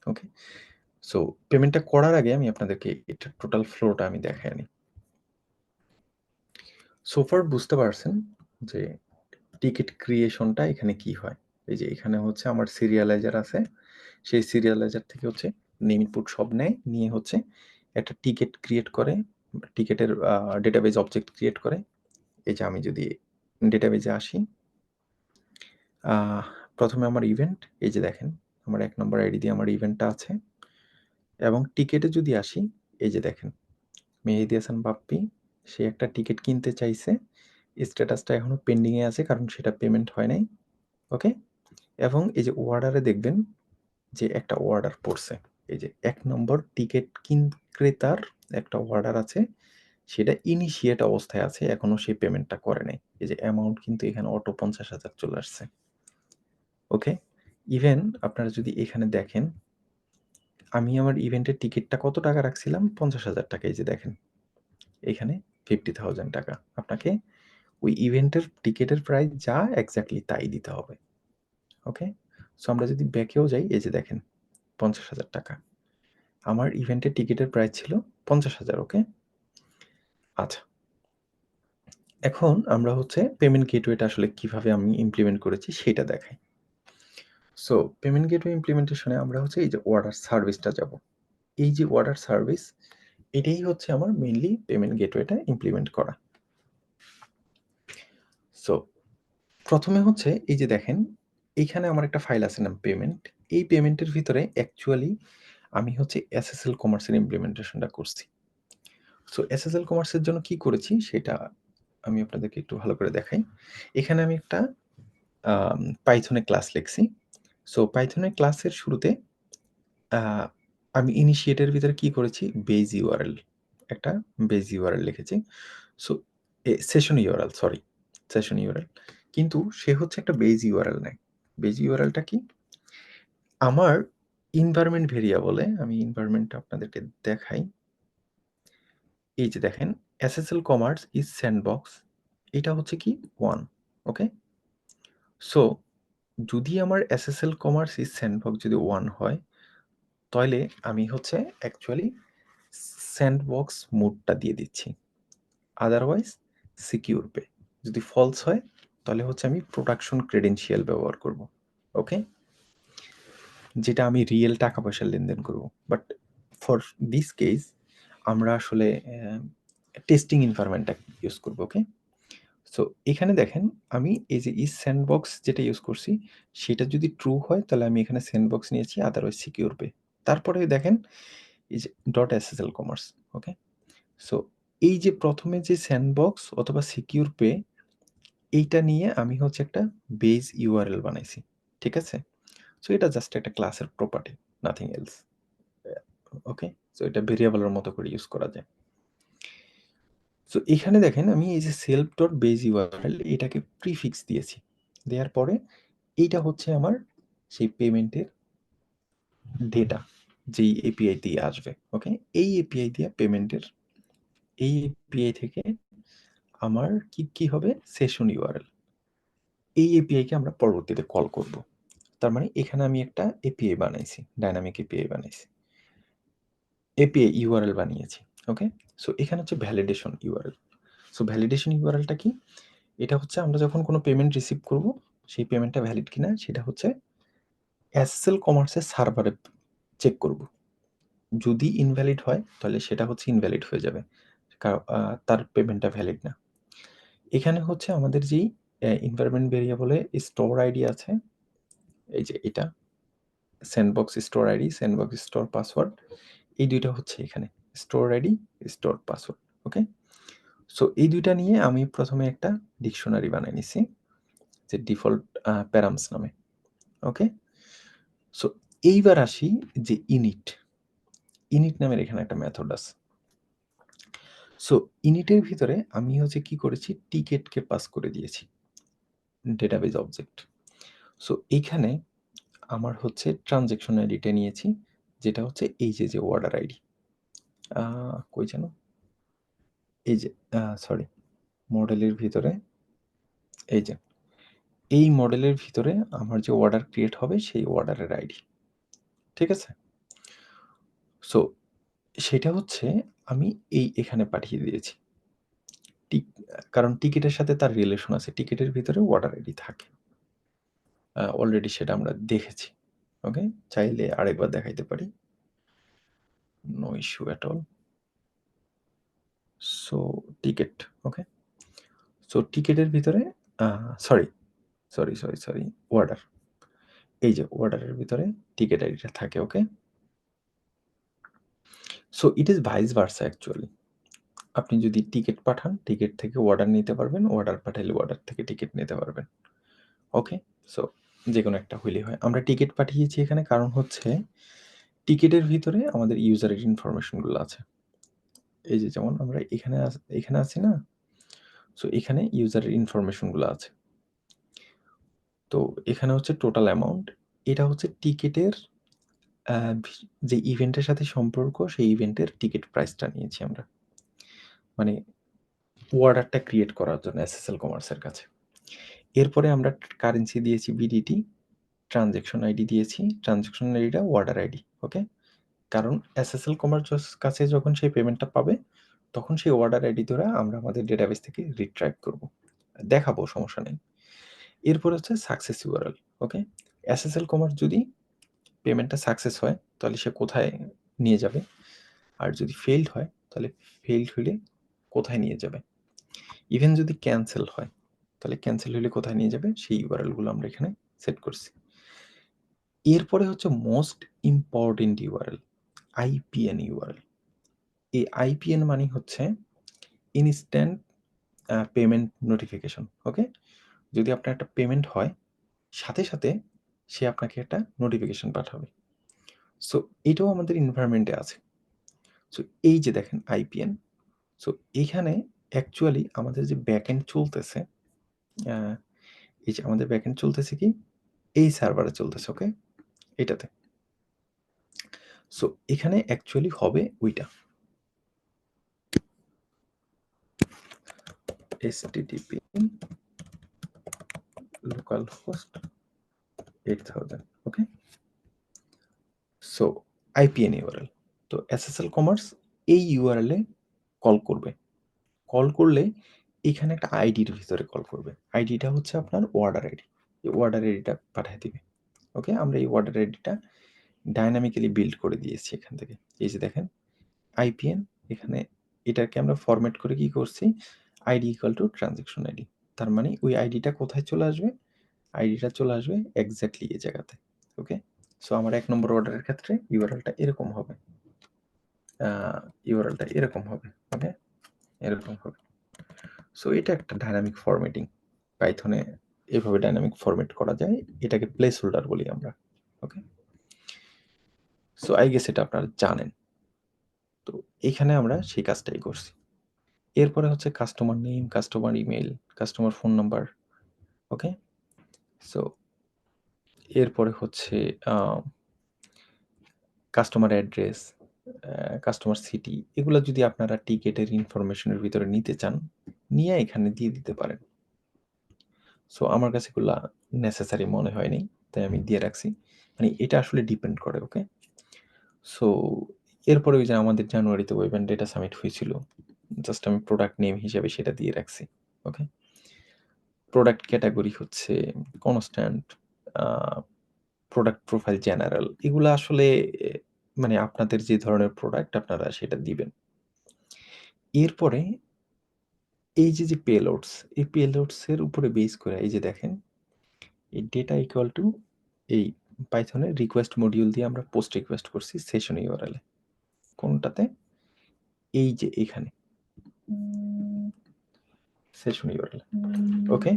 ওকে? সো পেমেন্টটা করার আগে আমি আপনাদেরকে এটার টোটাল ফ্লোটা আমি দেখায় নিই। সো ফার বুঝতে পারছেন যে টিকিট ক্রিয়েশনটা এখানে কি হয়। এই যে এখানে হচ্ছে আমার সিরিয়ালাইজার আছে, সেই সিরিয়ালাইজার থেকে হচ্ছে নেম ইনপুট সব নেয়, নিয়ে হচ্ছে একটা টিকিট ক্রিয়েট করে, টিকিটের ডেটাবেজ অবজেক্ট ক্রিয়েট করে। এই যে আমি যদি ডেটাবেজে আসি, প্রথমে আমার ইভেন্ট, এই যে দেখেন আমার ১ নম্বর আইডি দিয়ে আমার ইভেন্টটা আছে। এবং টিকেটে যদি আসি, এই যে দেখেন মেহেদী হাসান বাপ্পি, সে একটা টিকিট কিনতে চাইছে। স্ট্যাটাসটা এখনো পেন্ডিং এ আছে কারণ সেটা পেমেন্ট হয় নাই। ওকে? এবং এই যে অর্ডারে দেখবেন যে একটা অর্ডার পড়ছে। এই যে ১ নম্বর টিকিট ক্রেতার একটা অর্ডার আছে। সেটা ইনিশিয়েট অবস্থায় আছে। এখনো সে পেমেন্টটা করে নাই। এই যে অ্যামাউন্ট কিন্তু এখানে অটো ৫০,০০০ চলে আসছে। ওকে? ইভেন আপনারা যদি এখানে দেখেন, আমি আমার ইভেন্টের টিকেটটা কত টাকা রাখছিলাম? ৫০,০০০ টাকা। এই যে দেখেন। এখানে 50,000 টাকা। আপনাকে ওই ইভেন্টের টিকেটের প্রাইস যা এক্সাক্টলি তাই দিতে হবে। ওকে? সো আমরা যদি ব্যাকেও যাই, এই যে দেখেন ৫০,০০০ টাকা। আমার ইভেন্টের টিকেটের প্রাইস ছিল ৫০,০০০। ওকে? আচ্ছা। এখন আমরা হচ্ছে পেমেন্ট গেটওয়েটা আসলে কিভাবে আমি ইমপ্লিমেন্ট করেছি সেটা দেখাই। সো পেমেন্ট গেটওয়ে ইমপ্লিমেন্টেশনে আমরা হচ্ছে এই যে অর্ডার সার্ভিসটা যাব। এই যে অর্ডার সার্ভিস, এটাই হচ্ছে আমার মেইনলি পেমেন্ট গেটওয়েটা ইমপ্লিমেন্ট করা। সো প্রথমে হচ্ছে এই যে দেখেন, এইখানে আমার একটা ফাইল আছে নাম পেমেন্ট। এই পেমেন্টের ভিতরে অ্যাকচুয়ালি আমি হচ্ছে এসএসএল কমার্সের ইমপ্লিমেন্টেশনটা করছি। সো এসএসএল কমার্সের জন্য কি করেছি সেটা আমি আপনাদেরকে একটু ভালো করে দেখাই। এখানে আমি একটা পাইথনে ক্লাস লিখছি। সো পাইথনের ক্লাসের শুরুতে আ আমি ইনিশিয়েটের ভিতরে কি করেছি? বেজ ইউআরএল, একটা বেজ ইউআরএল লিখেছি। So session URL, sorry, session URL. কিন্তু সে হচ্ছে একটা বেজ ইউআরএল নেয়। বেজ ইউআরএলটা কি? আমার এনভায়রনমেন্ট ভেরিয়েবলে, আমি এনভায়রনমেন্টটা আপনাদেরকে দেখাই। এই যে দেখেন এসএসএল কমার্স ইজ স্যান্ডবক্স, এটা হচ্ছে কি 1, ওকে? সো যদি আমার এসএসএল কমার্স ইজ স্যান্ডবক্স যদি 1 হয়, তাহলে আমি হচ্ছে অ্যাকচুয়ালি স্যান্ডবক্স মোডটা দিয়ে দিচ্ছি। Otherwise secure pay. যদি ফলস হয় তাহলে হচ্ছে আমি প্রোডাকশন ক্রেডেনশিয়াল ব্যবহার করব। ওকে? যেটা আমি রিয়েল টাকা পয়সার লেনদেন করব। বাট ফর দিস কেস আমরা আসলে টেস্টিং এনভায়রনমেন্টটা ইউজ করব। ওকে? সো এখানে দেখেন আমি এই যে ইজ স্যান্ডবক্স যেটা ইউজ করছি সেটা যদি ট্রু হয় তাহলে আমি এখানে স্যান্ডবক্স নিয়েছি, আদারওয়াইজ সিকিউর পে। তারপরে দেখেন এই যে ডট এসএসএল কমার্স। ওকে? সো এই যে প্রথমে যে স্যান্ডবক্স অথবা সিকিউর পে, এইটা নিয়ে আমি হচ্ছে একটা বেজ ইউআরএল বানাইছি। ঠিক আছে? সো এটা জাস্ট একটা ক্লাসের প্রপার্টি, নাথিং এলস। ওকে? সো এটা ভেরিয়েবলের মতো করে ইউজ করা যায়। সো এখানে দেখেন আমি এই যে সেলফ ডট বেজ ইউআরএল এটাকে প্রিফিক্স দিয়েছি। দেওয়ার পরে এইটা হচ্ছে আমার সেই পেমেন্টের ডেটা, যেই এপিআই দিয়ে আসবে। ওকে? এই এপিআই দিয়ে পেমেন্টের, এই এপিআই থেকে আমার কি হবে? Session URL. এই এপিআইকে আমরা পরবর্তীতে কল করব। তার মানে এখানে আমি একটা এপিআই বানাইছি, ডাইনামিক এপিআই বানাইছি। এপিআই ইউআরএল বানিয়েছি। ওকে? সো এখানে হচ্ছে ভ্যালিডেশন ইউআরএল। সো ভ্যালিডেশন ইউআরএলটা কি? এটা হচ্ছে আমরা যখন কোনো পেমেন্ট রিসিভ করব, সেই পেমেন্টটা ভ্যালিড কিনা সেটা হচ্ছে এসএসএল কমার্সের সার্ভারে চেক করব। যদি ইনভ্যালিড হয় তাহলে সেটা হচ্ছে ইনভ্যালিড হয়ে যাবে। তার পেমেন্টটা ভ্যালিড না। এখানে হচ্ছে আমাদের যেই এনভায়রনমেন্ট ভেরিয়েবলে স্টোর আইডি আছে, এই যে এটা sandbox store ID, sandbox store password, এই ২ টা হচ্ছে এখানে স্টোর আইডি, স্টোর পাসওয়ার্ড। ওকে? সো এই ২ টা নিয়ে আমি প্রথমে একটা ডিকশনারি বানায় নিছি যে ডিফল্ট প্যারামস নামে। ওকে? সো এইবার আসি যে ইনিট। ইনিট নামের এখানে একটা মেথড আছে। সো ইনিটের ভিতরে আমি হচ্ছে কি করেছি, টিকেটকে পাস করে দিয়েছি ডেটাবেজ অবজেক্ট। সো এইখানে আমার হচ্ছে ট্রানজ্যাকশন আইডিটা নিয়েছি, যেটা হচ্ছে এই যে অর্ডার আইডি। কই যেন? এই যে সরি, মডেলের ভিতরে এই যে এই মডেলের ভিতরে আমার যে অর্ডার ক্রিয়েট হবে সেই অর্ডারের আইডি। ঠিক আছে? সো সেটা হচ্ছে আমি এখানে পাঠিয়ে দিয়েছি। কারণ টিকেটের সাথে তার রিলেশন আছে। টিকেটের ভিতরে অর্ডার আইডি থাকে। অলরেডি সেটা আমরা দেখেছি। ওকে? চাইলে আরেকবার দেখাইতে পারি। No issue at all. So ticket, okay? So টিকেটের ভিতরে সরি, অর্ডার। এই যে অর্ডারের ভিতরে টিকেট আইডিটা থাকে, okay? So it is vice versa actually. আপনি যদি টিকেট পাঠান, টিকেট থেকে অর্ডার নিতে পারবেন, অর্ডার পাঠাইলে অর্ডার থেকে টিকেট নিতে পারবেন। ওকে? সো যেকোনো একটা হইলেই হয়। আমরা টিকেট পাঠিয়েছি এখানে, কারণ হচ্ছে টিকেটের ভিতরে আমাদের ইউজারের ইনফরমেশনগুলো আছে। এই যে যেমন আমরা এখানে আছি না? সো এখানে ইউজারের ইনফরমেশনগুলো আছে। তো এখানে হচ্ছে টোটাল অ্যামাউন্ট। এটা হচ্ছে টিকেটের যে ইভেন্টের সাথে সম্পর্ক, সেই ইভেন্টের টিকেট প্রাইসটা নিয়েছি আমরা। মানে অর্ডারটা ক্রিয়েট করার জন্য এসএসএল কমার্সের কাছে। এরপরে আমরা কারেন্সি দিয়েছি বিডিটি, ট্রানজ্যাকশন আইডি দিয়েছি, ট্রানজ্যাকশন আইডিটা অর্ডার আইডি, ওকে? কারণ এসএসএল কমার্স কাছে যখন সেই পেমেন্টটা পাবে, তখন সেই অর্ডার আইডি ধরে আমরা আমাদের ডেটাবেস থেকে রিট্রাইভ করব। দেখাবো, সমস্যা নেই। এরপর হচ্ছে সাকসেস ইউআরএল, ওকে? এসএসএল কমার্স যদি পেমেন্টটা সাকসেস হয়, তাহলে সে কোথায় নিয়ে যাবে? আর যদি ফেইলড হয়, তাহলে ফেইলড হলে কোথায় নিয়ে যাবে? ইভেন যদি ক্যান্সেল হয়, তাহলে ক্যান্সেল হলে কোথায় নিয়ে যাবে? সেই ইউআরএলগুলো আমরা এখানে সেট করছি। এরপরে হচ্ছে মোস্ট ইম্পর্টেন্ট ইউআরএল, আইপিএন ইউআরএল। এই আইপিএন মানে হচ্ছে ইনস্ট্যান্ট পেমেন্ট নোটিফিকেশন, ওকে? যদি আপনার একটা পেমেন্ট হয়, সাথে সাথে সে আপনাকে একটা নোটিফিকেশন পাঠাবে। সো এটাও আমাদের এনভায়রনমেন্টে আছে। সো এই যে দেখেন আইপিএন। সো এখানে অ্যাকচুয়ালি আমাদের যে ব্যাকএন্ড চলতেছে, এই যে আমাদের ব্যাকএন্ড চলতেছে কি? এই সার্ভারে চলতেছে, ওকে? এটাতে। সো এখানে অ্যাকচুয়ালি হবে ওইটা। http localhost 8000, okay? So IPN URL. তো এসএসএল কমার্স এই ইউআরএল এ কল করবে। কল করলে এখানে একটা আইডির ভিতরে কল করবে। আইডিটা হচ্ছে আপনার অর্ডার আইডি। এই অর্ডার আইডিটা পাঠিয়ে দিবে, ওকে? আমরা এই অর্ডার আইডিটা ডাইনামিক্যালি বিল্ড করে দিয়েছি এখান থেকে। এই যে দেখেন আইপিএন, এখানে এটাকে আমরা ফরম্যাট করে কি করছি? ID equal to transaction ID. তার মানে ওই আইডিটা কোথায় চলে আসবে? আইডিটা চলে আসবে এক্স্যাক্টলি এই জায়গাতে, ওকে? সো আমার ১ নম্বর অর্ডারের ক্ষেত্রে ইউআরএলটা এরকম হবে। ইউআরএলটা এরকম হবে, ওকে? এরকম হবে। সো এটা একটা ডাইনামিক ফরম্যাটিং। পাইথনে এভাবে ডাইনামিক ফরম্যাট করা যায়। এটাকে প্লেস হোল্ডার বলি আমরা, ওকে? সো আই গেস এটা আপনারা জানেন। তো এখানে আমরা সেই কাজটাই করছি। এরপরে হচ্ছে customer name, customer email, customer phone number, okay? So এরপরে হচ্ছে কাস্টমার অ্যাড্রেস, কাস্টমার সিটি, এগুলো যদি আপনারা টিকেটের ইনফরমেশনের ভিতরে নিতে চান, নিয়ে এখানে দিয়ে দিতে পারেন। সো আমার কাছে এগুলা নেসেসারি মনে হয়নি, তাই আমি দিয়ে রাখছি। মানে এটা আসলে ডিপেন্ড করে, ওকে? সো এরপরে ওই যে আমাদের জানুয়ারিতে ওয়েব অ্যান্ড ডেটা সামিট হয়েছিল, জাস্ট আমি প্রোডাক্ট নেম হিসেবে সেটা দিয়ে রাখছি, ওকে? প্রোডাক্ট ক্যাটাগরি হচ্ছে কনস্ট্যান্ট, প্রোডাক্ট প্রোফাইল জেনারেল। এগুলা আসলে মানে আপনাদের যে ধরনের প্রোডাক্ট আপনারা সেটা দিবেন। এরপরে এই যে পেলোডস, এই পেলোডস এর উপরে বেস করে এই যে দেখেন, এই ডেটা ইকুয়াল টু এই পাইথনের রিকোয়েস্ট মডিউল দিয়ে আমরা পোস্ট রিকোয়েস্ট করছি সেশন ইউআরএল এ। কোনটাতে? এই যে এখানে সেশন ইউআরএল, ওকে?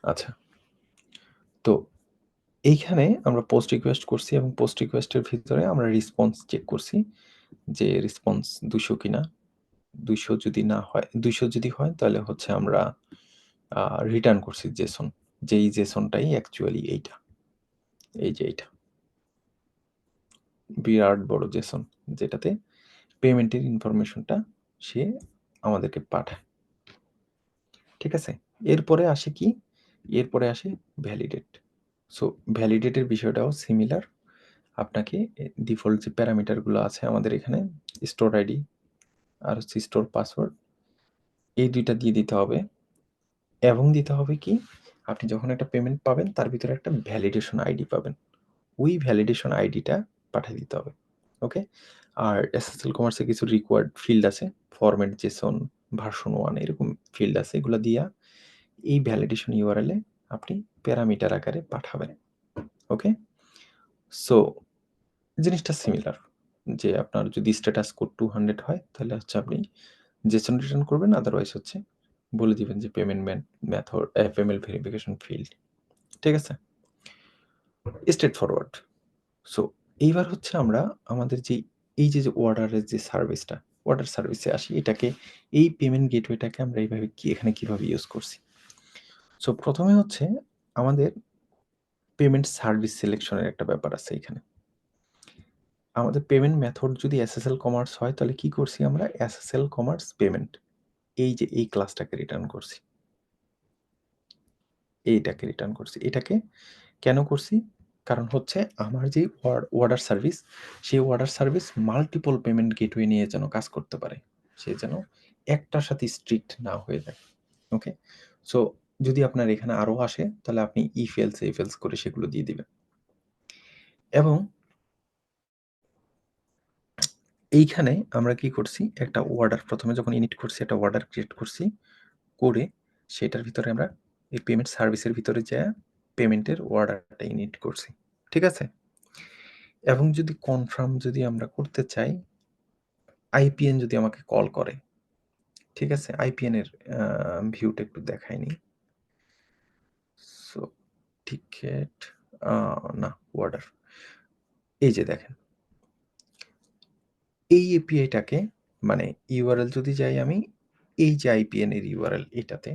আচ্ছা, তো এইখানে আমরা পোস্ট রিকোয়েস্ট করছি এবং পোস্ট রিকোয়েস্টের ভিতরে আমরা রেসপন্স চেক করছি যে রেসপন্স 200 কিনা। 200 যদি না হয়, 200 যদি হয় তাহলে হচ্ছে আমরা রিটার্ন করছি জেসন, যেই জেসনটাই অ্যাকচুয়ালি এইটা, এই যে এইটা বিরাট বড় জেসন, যেটাতে পেমেন্টের ইনফরমেশনটা সে আমাদেরকে পাঠায়। ঠিক আছে, এরপরে আসে কি, এরপরে আসে ভ্যালিডেট। সো ভ্যালিডেটের বিষয়টাও সিমিলার। আপনাকে ডিফল্ট যে প্যারামিটারগুলো আছে আমাদের এখানে, স্টোর আইডি আর হচ্ছে স্টোর পাসওয়ার্ড, এই দুইটা দিয়ে দিতে হবে। এবং দিতে হবে কি, আপনি যখন একটা পেমেন্ট পাবেন তার ভিতরে একটা ভ্যালিডেশন আইডি পাবেন, ওই ভ্যালিডেশন আইডিটা পাঠিয়ে দিতে হবে। ওকে, আর এসএসএল কমার্সে কিছু রিকোয়ার্ড ফিল্ড আছে, ফরম্যাট জেসন, ভার্সন 1 এরকম ফিল্ড আছে, এগুলো দিয়া এই ভ্যালিডেশন ইউআরএলে আপনি প্যারামিটার আকারে পাঠাবেন। ওকে, সো জিনিসটা সিমিলার, যে আপনার যদি স্ট্যাটাস কোড 200 হয় তাহলে হচ্ছে আপনি জেসন রিটার্ন করবেন, আদারওয়াইজ হচ্ছে বলে দিবেন যে payment method payment verification field. ঠিক আছে, স্ট্রেট ফরওয়ার্ড। সো এইবার হচ্ছে আমরা আমাদের যে এই যে অর্ডারের যে সার্ভিসটা, অর্ডার সার্ভিসে আসি, এটাকে এই পেমেন্ট গেটওয়েটাকে আমরা এইভাবে এখানে কিভাবে ইউজ করছি। সো প্রথমে হচ্ছে আমাদের পেমেন্ট সার্ভিস সিলেকশনের একটা ব্যাপার আছে এখানে। আমাদের পেমেন্ট মেথড যদি এসএসএল কমার্স হয় তাহলে কি করছি আমরা, এসএসএল কমার্স পেমেন্ট, এই যে এই ক্লাসটাকে রিটার্ন করছি, এইটাকে রিটার্ন করছি। এটাকে কেন করছি, কারণ হচ্ছে আমার যে অর্ডার সার্ভিস, সেই order service multiple payment gateway নিয়ে যেন কাজ করতে পারে, সে যেন একটার সাথে স্ট্রিক্ট না হয়ে যায়। ওকে, সো যদি আপনার এখানে আরও আসে তাহলে আপনি ইফ এলস করে সেগুলো দিয়ে দিবেন। এবং এইখানে আমরা কি করছি, একটা অর্ডার প্রথমে যখন ইনিট করছি একটা অর্ডার ক্রিয়েট করছি, করে সেটার ভিতরে আমরা এই পেমেন্ট সার্ভিসের ভিতরে যা পেমেন্টের অর্ডারটা ইনিট করছি। ঠিক আছে, এবং যদি কনফার্ম যদি আমরা করতে চাই, আইপিএন যদি আমাকে কল করে, ঠিক আছে, আইপিএন এর ভিউটা একটু দেখায়নি। সো টিকেট না অর্ডার, এই যে দেখেন এই এপিআইটাকে, মানে ইউআরএল যদি যাই আমি, এই যে আইপিএন এর ইউআরএল এটাতে,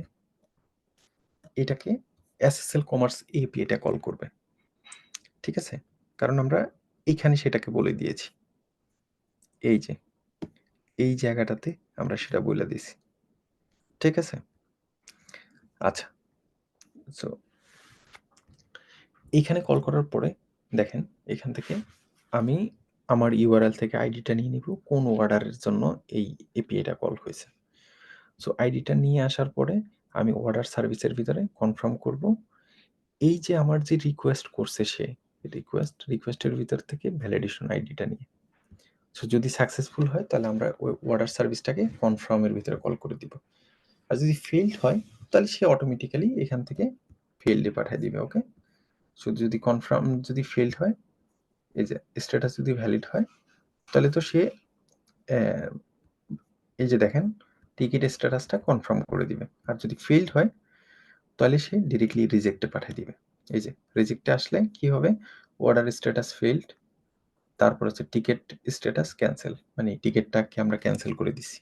এটাকে এসএসএল কমার্স এপিআইটা কল করবে। ঠিক আছে, কারণ আমরা এইখানে সেটাকে বলে দিয়েছি, এই যে এই জায়গাটাতে আমরা সেটা বলে দিছি। ঠিক আছে, আচ্ছা, সো এইখানে কল করার পরে দেখেন এখান থেকে আমি আমার ইউআরএল থেকে আইডিটা নিয়ে নিব কোন অর্ডারের জন্য এই এপিআইটা কল হয়েছে। সো আইডিটা নিয়ে আসার পরে আমি অর্ডার সার্ভিসের ভিতরে কনফার্ম করব এই যে আমার যে রিকোয়েস্ট করছে সে, রিকোয়েস্টের ভিতর থেকে ভ্যালিডেশন আইডিটা নিয়ে। সো যদি সাকসেসফুল হয় তাহলে আমরা ওই অর্ডার সার্ভিসটাকে কনফার্মের ভিতরে কল করে দিব, আর যদি ফেইল্ড হয় তাহলে সে অটোমেটিক্যালি এখান থেকে ফেইল্ডে পাঠিয়ে দিবে। ওকে, সো যদি কনফার্ম যদি ফেইল্ড হয়, এই যে স্ট্যাটাস যদি ভ্যালিড হয় তাহলে তো সে এই যে দেখেন টিকিট স্ট্যাটাসটা কনফার্ম করে দিবে, আর যদি ফেইল্ড হয় তাহলে সে ডিরেক্টলি রিজেক্টে পাঠিয়ে দিবে। এই যে রিজেক্টে আসলে কি হবে, অর্ডার স্ট্যাটাস ফেইল্ড, তারপর হচ্ছে টিকিট স্ট্যাটাস ক্যান্সেল, মানে টিকিটটাকে আমরা ক্যান্সেল করে দিছি,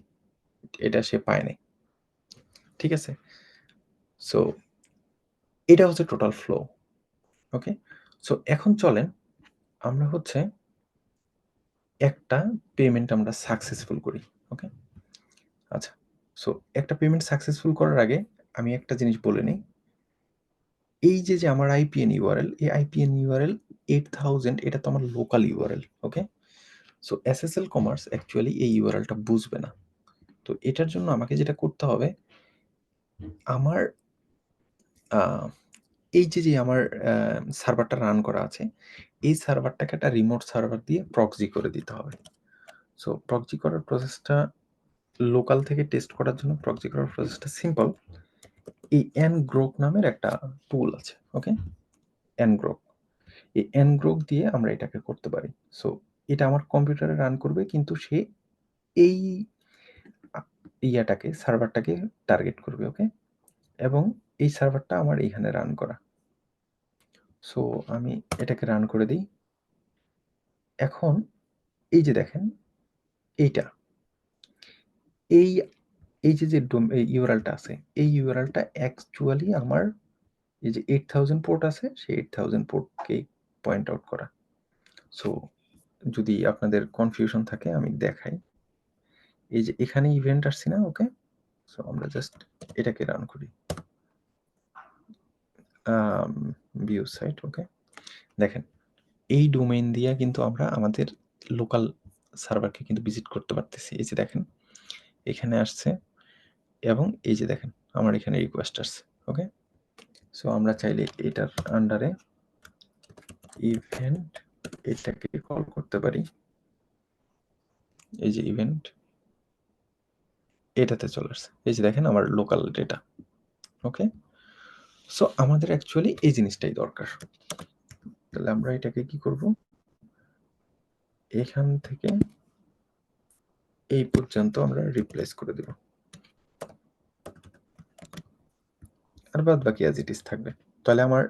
এটা সে পায় নাই। ঠিক আছে, সো এটা হচ্ছে টোটাল ফ্লো। ওকে, সো এখন চলেন আমরা হচ্ছে একটা পেমেন্ট আমরা সাকসেসফুল করি। ওকে, আচ্ছা, সো একটা পেমেন্ট সাকসেসফুল করার আগে আমি একটা জিনিস বলে নিই, এই যে আমার আইপিএন ইউআরএল, এই আইপিএন ইউআরএল 8000 এটা তো আমার লোকাল ইউআরএল। ওকে, সো এসএসএল কমার্স অ্যাকচুয়ালি এই ইউআরএলটা বুঝবে না। তো এটার জন্য আমাকে যেটা করতে হবে, আমার এই যে আমার সার্ভারটা রান করা আছে, এই সার্ভারটাকে একটা রিমোট সার্ভার দিয়ে প্রক্সি করে দিতে হবে। সো প্রক্সি করার প্রসেসটা, লোকাল থেকে টেস্ট করার জন্য প্রক্সি করার প্রসেসটা সিম্পল। এই ngrok নামের একটা টুল আছে। ওকে, ngrok, এই ngrok দিয়ে আমরা এটাকে করতে পারি। সো এটা আমার কম্পিউটারে রান করবে, কিন্তু সে এই সার্ভারটাকে টার্গেট করবে। ওকে, এবং এই সার্ভারটা আমার এইখানে রান করা। সো আমি এটাকে রান করে দিই। এখন এই যে দেখেন এইটা, এই এই যে ইউআরএলটা আছে, এই ইউআরএলটা অ্যাকচুয়ালি আমার এই যে 8000 পোর্ট আছে, সেই 8000 পোর্টকেই পয়েন্ট আউট করা। সো যদি আপনাদের কনফিউশন থাকে আমি দেখাই। এই যে এখানে ইভেন্ট আসছে না? ওকে, সো আমরা জাস্ট এটাকে রান করি। ভিউ সাইট, ওকে, দেখেন এই ডোমেইন দিয়ে কিন্তু আমরা আমাদের লোকাল সার্ভারকে কিন্তু ভিজিট করতে পারতেছি। এই যে দেখেন এখানে আসছে এবং এই যে দেখেন আমার এখানে রিকোয়েস্ট আসছে। ওকে, সো আমরা চাইলে এটার আন্ডারে ইভেন্ট এটাকে কল করতে পারি। এই যে ইভেন্ট এটাতে চলে আসছে। এই যে দেখেন আমার লোকাল ডেটা। ওকে, সো আমাদের অ্যাকচুয়ালি এই জিনিসটাই দরকার। তাহলে আমরা এটাকে কি করব, এখান থেকে এই পর্যন্ত আমরা রিপ্লেস করে দেব, আর বাদ বাকি অ্যাজ ইট ইজ থাকবে। তাহলে আমার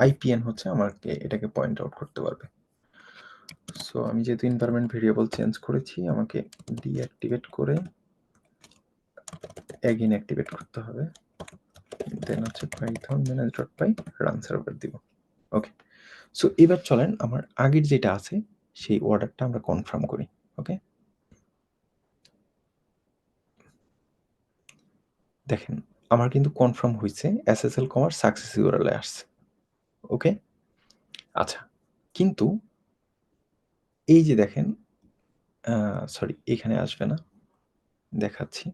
আইপিএন হচ্ছে আমাকে এটাকে পয়েন্ট আউট করতে পারবে। সো আমি যেহেতু এনভায়রনমেন্ট ভেরিয়েবল চেঞ্জ করেছি, আমাকে ডিঅ্যাক্টিভেট করে অ্যাগেন অ্যাক্টিভেট করতে হবে। দেন হচ্ছে পাইথন manage.py রান সার্ভার দিব। ওকে, সো এবার চলেন আমার আগের যেটা আছে সেই অর্ডারটা আমরা কনফার্ম করি। ওকে, দেখেন আমার কিন্তু কনফার্ম হয়েছে, এসএসএল কমার্স সাকসেস ইউআরএল আসছে। ওকে, আচ্ছা, কিন্তু এই যে দেখেন, সরি এখানে আসবে না, দেখাচ্ছি।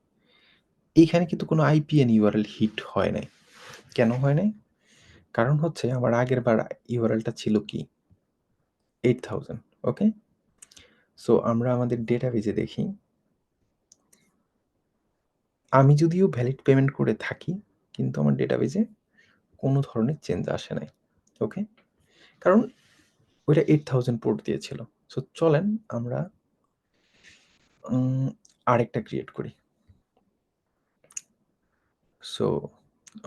এইখানে কিন্তু কোনো আইপিএন ইউআরএল হিট হয় নাই। কেন হয় নাই? কারণ হচ্ছে আমার আগের বার ইউআরএলটা ছিল কি 8000। ওকে, সো আমরা আমাদের ডেটাবেজে দেখি, আমি যদিও ভ্যালিড পেমেন্ট করে থাকি কিন্তু আমার ডেটাবেজে কোনো ধরনের চেঞ্জ আসে নাই। ওকে, কারণ ওইটা 8000 পোর্ট দিয়েছিল। সো চলেন আমরা আরেকটা ক্রিয়েট করি। সো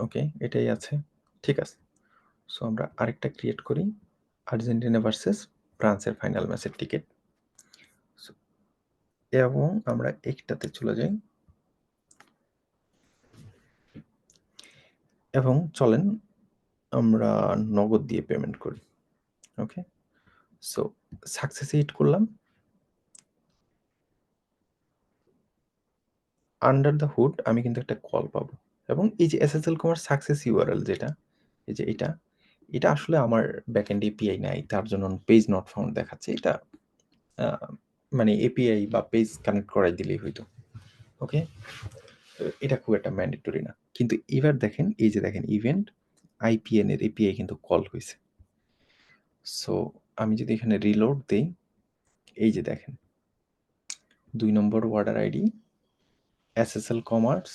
ওকে, এটাই আছে, ঠিক আছে। সো আমরা আরেকটা ক্রিয়েট করি, আর্জেন্টিনা ভার্সেস ফ্রান্সের ফাইনাল ম্যাচের টিকিট, এবং আমরা একটাতে চলে যাই এবং চলেন আমরা নগদ দিয়ে পেমেন্ট করি। ওকে, সো সাকসেস হিট করলাম, আন্ডার দ্য হুড আমি কিন্তু একটা কল পাবো, এবং এই যে এসএসএল কমার্স সাকসেস ইউআরএল যেটা, এই যে এটা আসলে আমার ব্যাকএন্ড এপিআই নাই, তার জন্য পেজ নট ফাউন্ড দেখাচ্ছে। এটা মানে এপিআই বা পেজ কানেক্ট করাই দিলেই হইতো। ওকে, এটা খুব একটা ম্যান্ডেটরি না। কিন্তু এবার দেখেন, এই যে দেখেন ইভেন্ট আইপিএন এর এপিআই কিন্তু কল হয়েছে। সো আমি যদি এখানে রিলোড দেই, এই যে দেখেন 2 নম্বর order ID SSL commerce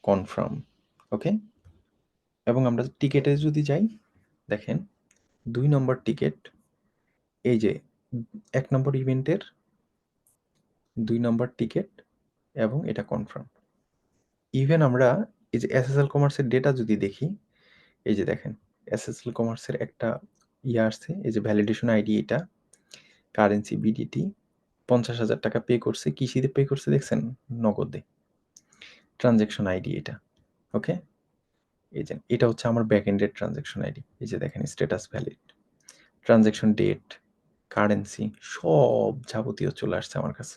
confirm. Okay, এবং আমরা টিকেটে যদি যাই, দেখেন 2 নম্বর টিকেট, এই যে 1 নম্বর ইভেন্টের 2 নম্বর টিকেট, এবং এটা কনফার্ম। ইভেন আমরা এই যে এসএসএল কমার্সের ডেটা যদি দেখি, এই যে দেখেন এসএসএল কমার্সের একটা আসছে, এই যে ভ্যালিডেশন আইডি, এটা কারেন্সি বিডিটি 50,000 টাকা পে করছে। কিসিতে পে করছে দেখছেন? নগদে। ট্রানজ্যাকশন আইডি এটা। ওকে, এই যে এটা হচ্ছে আমার ব্যাক এন্ডের ট্রানজ্যাকশন আইডি। এই যে দেখেন status valid, transaction date, currency সব যাবতীয় চলে আসছে আমার কাছে।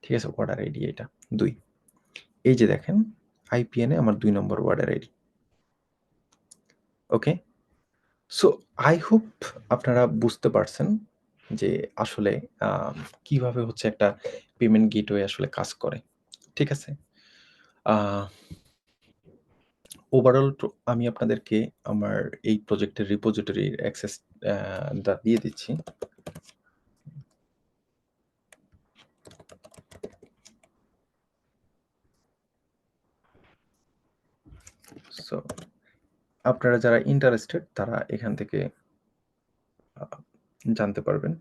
ঠিক আছে, অর্ডার আইডি এটা 2। এই যে দেখেন আইপিএন এ আমার 2 নম্বর order ID. Okay, so I hope আপনারা বুঝতে পারছেন যে আসলে কিভাবে হচ্ছে একটা পেমেন্ট গেটওয়ে আসলে কাজ করে। ঠিক আছে, ওভারঅল আমি আপনাদেরকে আমার এই প্রজেক্টের রিপোজিটরির অ্যাক্সেস দিয়ে দিচ্ছি। সো আপনারা যারা ইন্টারেস্টেড তারা এখান থেকে জানতে পারবেন।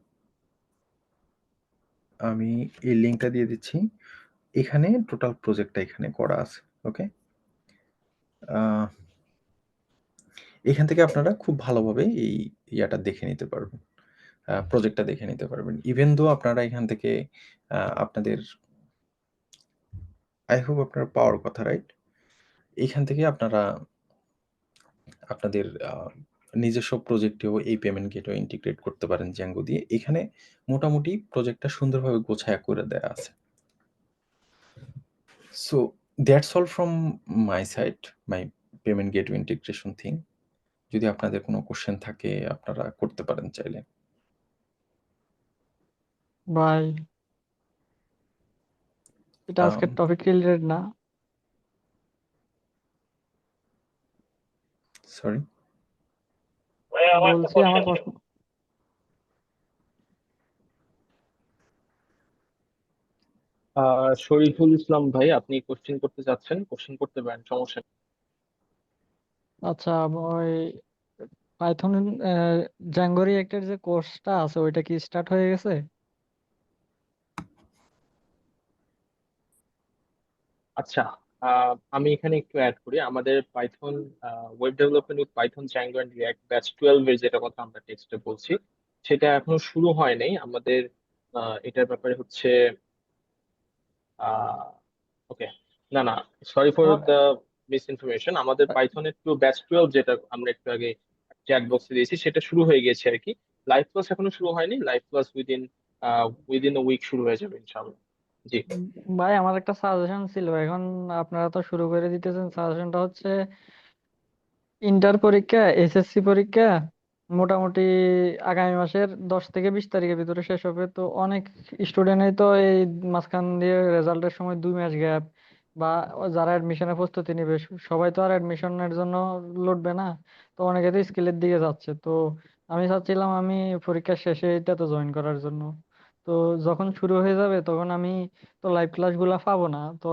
আমি এই লিঙ্কটা দিয়ে দিচ্ছি। এখানে টোটাল প্রজেক্টটা এখানে করা আছে। ওকে, আহ, এখান থেকে আপনারা খুব ভালোভাবে এই ইয়াটা দেখে নিতে পারবেন, প্রজেক্টটা দেখে নিতে পারবেন। ইভেন দো আপনারা এখান থেকে আপনাদের, আই হোপ আপনারা পাওয়ার কথা, রাইট? এখান থেকে আপনারা আপনাদের নিজস্ব প্রজেক্টেও এই পেমেন্ট গেটওয়ে ইন্টিগ্রেট করতে পারেন জ্যাঙ্গো দিয়ে। এখানে মোটামুটি প্রজেক্টটা সুন্দরভাবে গোছায়া করে দেয়া আছে। So that's all from my side, my payment gateway integration thing. যদি আপনাদের কোনো কোশ্চেন থাকে আপনারা করতে পারেন চাইলে। ভাই এটা আজকের টপিক রিলেটেড না। সরি, বলছি আমার প্রশ্ন, শরীফুল ইসলাম ভাই, আপনি কোশ্চেন করতে চাচ্ছেন, কোশ্চেন করতে পারেন, সমস্যা নেই। আচ্ছা ওই পাইথন জ্যাঙ্গো রিয়েক্টের যে কোর্সটা আছে ওইটা কি স্টার্ট হয়ে গেছে? আচ্ছা, আমি এখানে একটু অ্যাড করি। আমাদের Python web development with Python Django and React batch 12 এর যেটা কথা আমরা টেক্সটে বলছি, সেটা এখনো শুরু হয় নাই আমাদের। এটার ব্যাপারে হচ্ছে ওকে, না না, সরি ফর আমার দ্য মিস ইনফরমেশন। আমাদের পাইথনের টু ব্যাচ 12 যেটা আমরা একটু আগে চ্যাট বক্সে দিয়েছি, সেটা শুরু হয়ে গেছে আর কি। লাইভ ক্লাস এখনো শুরু হয়নি, live class within a week শুরু হয়ে যাবে ইনশাআল্লাহ। জি। ভাই আমার একটা সাজেশন ছিল, এখন আপনারা তো শুরু করে দিতেছেন, সাজেশনটা হচ্ছে ইন্টার পরীক্ষা, এসএসসি পরীক্ষা মোটামুটি আগামী মাসের 10 থেকে 20 তারিখের ভিতরে শেষ হবে। তো অনেক স্টুডেন্টই তো এই মাঝখান দিয়ে রেজাল্টের সময় 2 মাস গ্যাপ, বা যারা অ্যাডমিশনের প্রস্তুতি নিবে সবাই তো আর অ্যাডমিশনের জন্য লড়বে না। তো অনেকে তো স্কিলের দিকে যাচ্ছে। তো আমি চাচ্ছিলাম আমি পরীক্ষার শেষে এটাতে জয়েন করার জন্য। তো যখন শুরু হয়ে যাবে তখন আমি তো লাইভ ক্লাসগুলো পাবো না। তো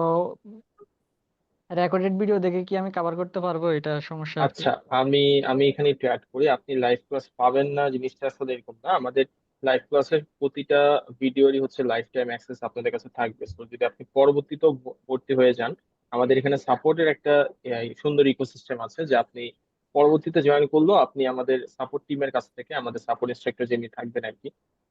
রেকর্ডেড ভিডিও দেখে কি আমি কভার করতে পারবো? এটা সমস্যা আর কি। আচ্ছা, আমি আমি এখানে একটু অ্যাড করি। আপনি লাইভ ক্লাস পাবেন না জিনিসটা আসলে এরকম না। আমাদের লাইভ ক্লাসের প্রতিটা ভিডিওরই হচ্ছে লাইফ টাইম অ্যাক্সেস আপনাদের কাছে থাকবে। তো যদি আপনি পরবর্তীতেও ভর্তি হয়ে যান, আমাদের এখানে সাপোর্টের একটা সুন্দর ইকোসিস্টেম আছে, যে আপনি পরবর্তীতে জয়েন করলেও আপনি আমাদের সাপোর্ট টিমের কাছ থেকে, আমাদের সাপোর্ট ইনস্ট্রাক্টর যিনি থাকবেন আর কি,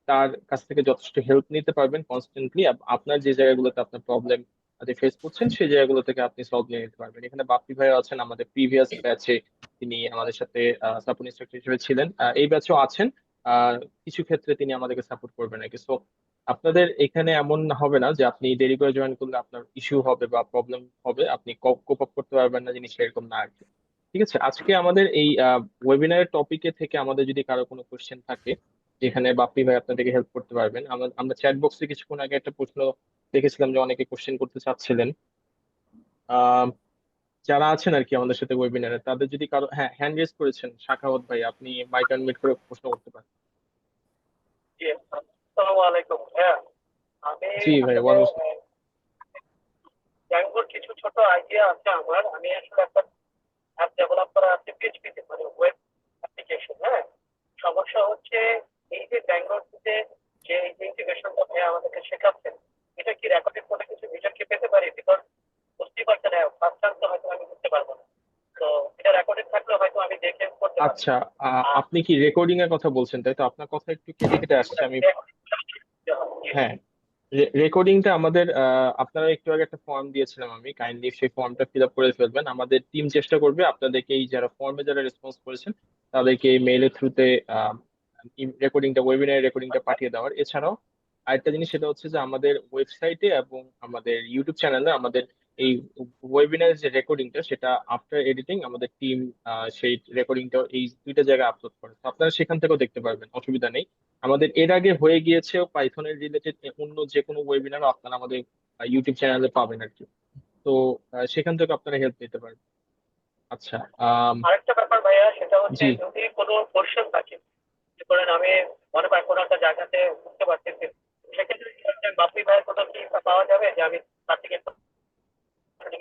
তার কাছ থেকে যথেষ্ট হেল্প নিতে পারবেন কনস্ট্যান্টলি। আপনার যে জায়গাগুলোতে আপনার প্রবলেম আপনি ফেস করছেন, সেই জায়গাগুলো থেকে আপনি সলভ নিয়ে নিতে পারবেন। এখানে বাপ্পি ভাই আছেন আমাদের প্রিভিয়াস ব্যাচে, তিনি আমাদের সাথে সাপোর্ট ইনস্ট্রাক্টর হিসেবে ছিলেন, এই ব্যাচেও আছেন। আহ, কিছু ক্ষেত্রে তিনি আমাদেরকে সাপোর্ট করবেন আর কি। সো আপনাদের এখানে এমন হবে না যে আপনি দেরি করে জয়েন করলে আপনার ইস্যু হবে বা প্রবলেম হবে, আপনি কোপ আপ করতে পারবেন না, জিনিসটা এরকম না আর কি। ঠিক আছে, আজকে আমাদের এই ওয়েবিনারের টপিকে থেকে আমাদের যদি কারো কোনো কোশ্চেন থাকে, যেখানে বাপ্পি ভাই আপনাদেরকে হেল্প করতে পারবেন। আমরা আমরা চ্যাট বক্সে কিছুক্ষণ আগে একটা প্রশ্ন দেখেছিলাম যে অনেকে কোশ্চেন করতে চাচ্ছিলেন। আহ যারা আছেন আর কি আমাদের সাথে ওয়েবিনারে, তাদের যদি কারো, হ্যাঁ, হ্যান্ড রেজ করেছেন শাখাওয়াত ভাই, আপনি মাইক আনমিউট করে প্রশ্ন করতে পারেন। জি, আসসালামু আলাইকুম। হ্যাঁ, আমি জি ভাই, আসলে ওয়ালাইকুম। জ্যাঙ্গোর কিছু ছোট আইডিয়া আছে আমার। আমি আসলে একটা অ্যাপ ডেভেলপ করা আছে পিএইচপিতে, মানে ওয়েব অ্যাপ্লিকেশন। হ্যাঁ, সমস্যা হচ্ছে এই যে জ্যাঙ্গোর যে যে ইন্টিগ্রেশনটা ভাইয়া আমাদেরকে শেখাচ্ছেন, এটা কি রেকর্ডেড করে কিছু ভিডিও কি পেতে পারি? বিকজ বুঝতেই পারছেন, ফার্স্ট টাইম তো হয়তো আমি বুঝতে পারবো না। তো এটা রেকর্ডেড থাকলে হয়তো আমি দেখে করতে পারবো। আচ্ছা, আর আপনি কি রেকর্ডিং এর কথা বলছেন, তাই তো? আপনার কথা একটু কেটে কেটে আসছে। আমি, হ্যাঁ, রেকর্ডিংটা আমাদের আপনারা একটু আগে একটা ফর্ম দিয়েছিলাম, আমি কাইন্ডলি সেই ফর্মটা ফিল আপ করে ফেলবেন। আমাদের টিম চেষ্টা করবে আপনাদেরকে, এই যারা ফর্মে যারা রেসপন্স করেছেন, তাদেরকে এই মেইলের থ্রুতে রেকর্ডিংটা, ওয়েবিনার রেকর্ডিংটা পাঠিয়ে দেওয়ার। এছাড়াও আরেকটা জিনিস, সেটা হচ্ছে যে আমাদের ওয়েবসাইটে এবং আমাদের ইউটিউব চ্যানেলে আমাদের এই ওয়েবিনারের যে রেকর্ডিংটা, সেটা আফটার এডিটিং আমাদের টিম সেই রেকর্ডিংটা এই দুইটা জায়গায় আপলোড করে। তো আপনারা সেখান থেকেও দেখতে পারবেন, অসুবিধা নেই। আমাদের এর আগে হয়ে গিয়েছে পাইথনের রিলেটেড অন্য যে কোনো ওয়েবিনারও আপনারা আমাদের ইউটিউব চ্যানেলে পাবেন আর কি। তো সেখান থেকে আপনারা হেল্প নিতে পারবেন। আচ্ছা, আরেকটা ব্যাপার ভাইয়া, সেটা হচ্ছে জি। যদি কোনো কোশ্চেন থাকে, মনে করেন আমি মনে করেন কোনো একটা জায়গাতে বুঝতে পারতেছি, সেক্ষেত্রে কি হচ্ছে বাপ্পি ভাইয়ের কোনো কি পাওয়া যাবে যে আমি তার থেকে একটু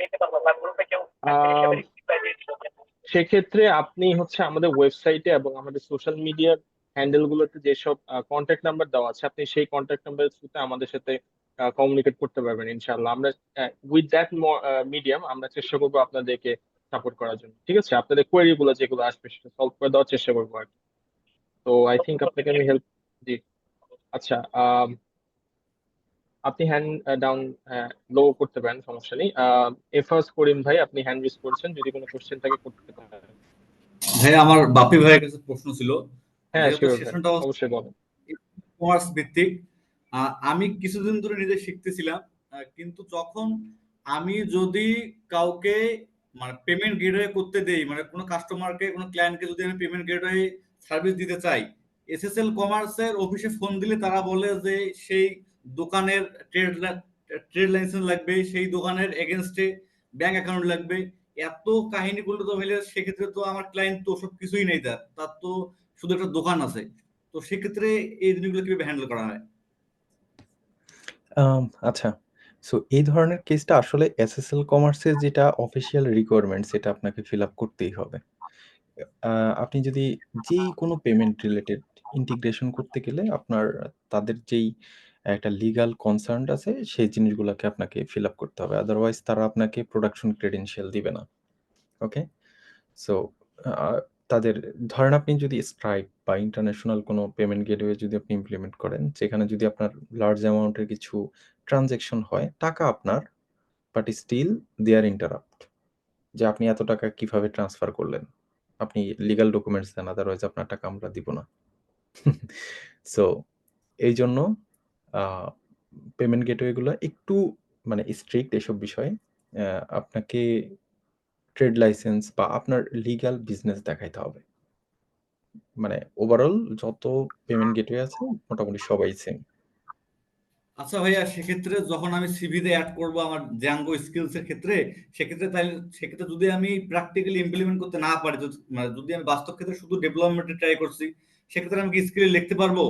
নিতে পারবো, বা গ্রুপে কেউ অ্যাডমিন হিসেবে রিপ্লাই দিয়ে দিল? সেক্ষেত্রে আপনি হচ্ছে আমাদের ওয়েবসাইটে এবং আমাদের সোশ্যাল মিডিয়ার হ্যান্ডেল গুলোতে যেসব কন্ট্যাক্ট নাম্বার দেওয়া আছে, আপনি সেই কন্ট্যাক্ট নাম্বারের থ্রুতে আমাদের সাথে কমিউনিকেট করতে পারবেন ইনশাআল্লাহ। আমরা উইথ দ্যাট মিডিয়াম আমরা চেষ্টা করবো আপনাদেরকে সাপোর্ট করার জন্য। ঠিক আছে, আপনাদের কোয়েরি গুলো যেগুলো আসবে সেটা সলভ করে দেওয়ার চেষ্টা করবো আর কি। তো আই থিঙ্ক আপনাকে আমি হেল্প জি। আচ্ছা, আপনি হ্যান্ড ডাউন লো করতে পারেন, সমস্যা নেই। এফার্স করিম ভাই, আপনি হ্যান্ড রেজ করেছেন, যদি কোনো কোশ্চেন থাকে করতে পারেন। ভাই আমার বাপি ভাইয়ের কাছে প্রশ্ন ছিল, হ্যাঁ যেহেতু শিওর ভাই, সেশনটা অবশ্যই বলেন। কমার্স ভিত্তিক, আমি কিছুদিন ধরে নিজে শিখতেছিলাম, কিন্তু যখন আমি যদি কাউকে মানে পেমেন্ট গেটওয়ে করতে দেই, মানে কোনো কাস্টমারকে কোনো ক্লায়েন্টকে যদি আমি পেমেন্ট গেটওয়ে সার্ভিস দিতে চাই, এসএসএল কমার্সের অফিসে ফোন দিলে তারা বলে যে সেই দোকানের ট্রেড লাইসেন্স লাগবে, সেই দোকানের এগেনস্টে ব্যাংক অ্যাকাউন্ট লাগবে। এত কাহিনী করলে তো হইলে সেক্ষেত্রে তো আমার ক্লায়েন্ট তো সব কিছুই নেই, তার তার তো শুধু একটা দোকান আছে। তো সেক্ষেত্রে এই জিনিসগুলো কিভাবে হ্যান্ডেল করা হয়? আচ্ছা। সো এই ধরনের কেসটা আসলে এসএসএল কমার্সের যেটা অফিসিয়াল রিকোয়ারমেন্ট সেটা আপনাকে ফিল আপ করতেই হবে। আপনি যদি যেই কোনো পেমেন্ট রিলেটেড ইন্টিগ্রেশন করতে গেলে আপনার তাদের যেই একটা লিগাল কনসার্ন আছে সেই জিনিসগুলোকে আপনাকে ফিল আপ করতে হবে। আদারওয়াইজ তারা আপনাকে প্রোডাকশন ক্রেডেনশিয়াল দিবে না। ওকে? সো তাদের ধরেন আপনি যদি স্ট্রাইপ বা ইন্টারন্যাশনাল কোনো পেমেন্ট গেটওয়ে যদি আপনি ইমপ্লিমেন্ট করেন, যেখানে যদি আপনার লার্জ অ্যামাউন্টের কিছু ট্রান্সেকশন হয়, টাকা আপনার, বাট স্টিল দেয়ার ইন্টারাপ্ট যে আপনি এত টাকা কিভাবে ট্রান্সফার করলেন? আপনি লিগ্যাল ডকুমেন্টস দেন, আদারওয়াইজ আপনার টাকা আমরা দিব না। সো এইজন্য আ পেমেন্ট গেটওয়েগুলা একটু মানে স্ট্রিক্ট এসব বিষয়ে। আপনাকে ট্রেড লাইসেন্স বা আপনার লিগ্যাল বিজনেস দেখাইতে হবে। মানে ওভারঅল যত পেমেন্ট গেটওয়ে আছে মোটামুটি সবাই সেম। আচ্ছা ভাইয়া, সেক্ষেত্রে যখন আমি সিভিতে অ্যাড করব আমার জ্যাঙ্গো স্কিলস এর ক্ষেত্রে, সেক্ষেত্রে যদি আমি প্র্যাকটিক্যালি ইমপ্লিমেন্ট করতে না পারি, মানে যদি আমি বাস্তব ক্ষেত্রে শুধু ডেভেলপমেন্টে ট্রাই করছি, সেক্ষেত্রে আমি কি স্কিল লিখতে পারবো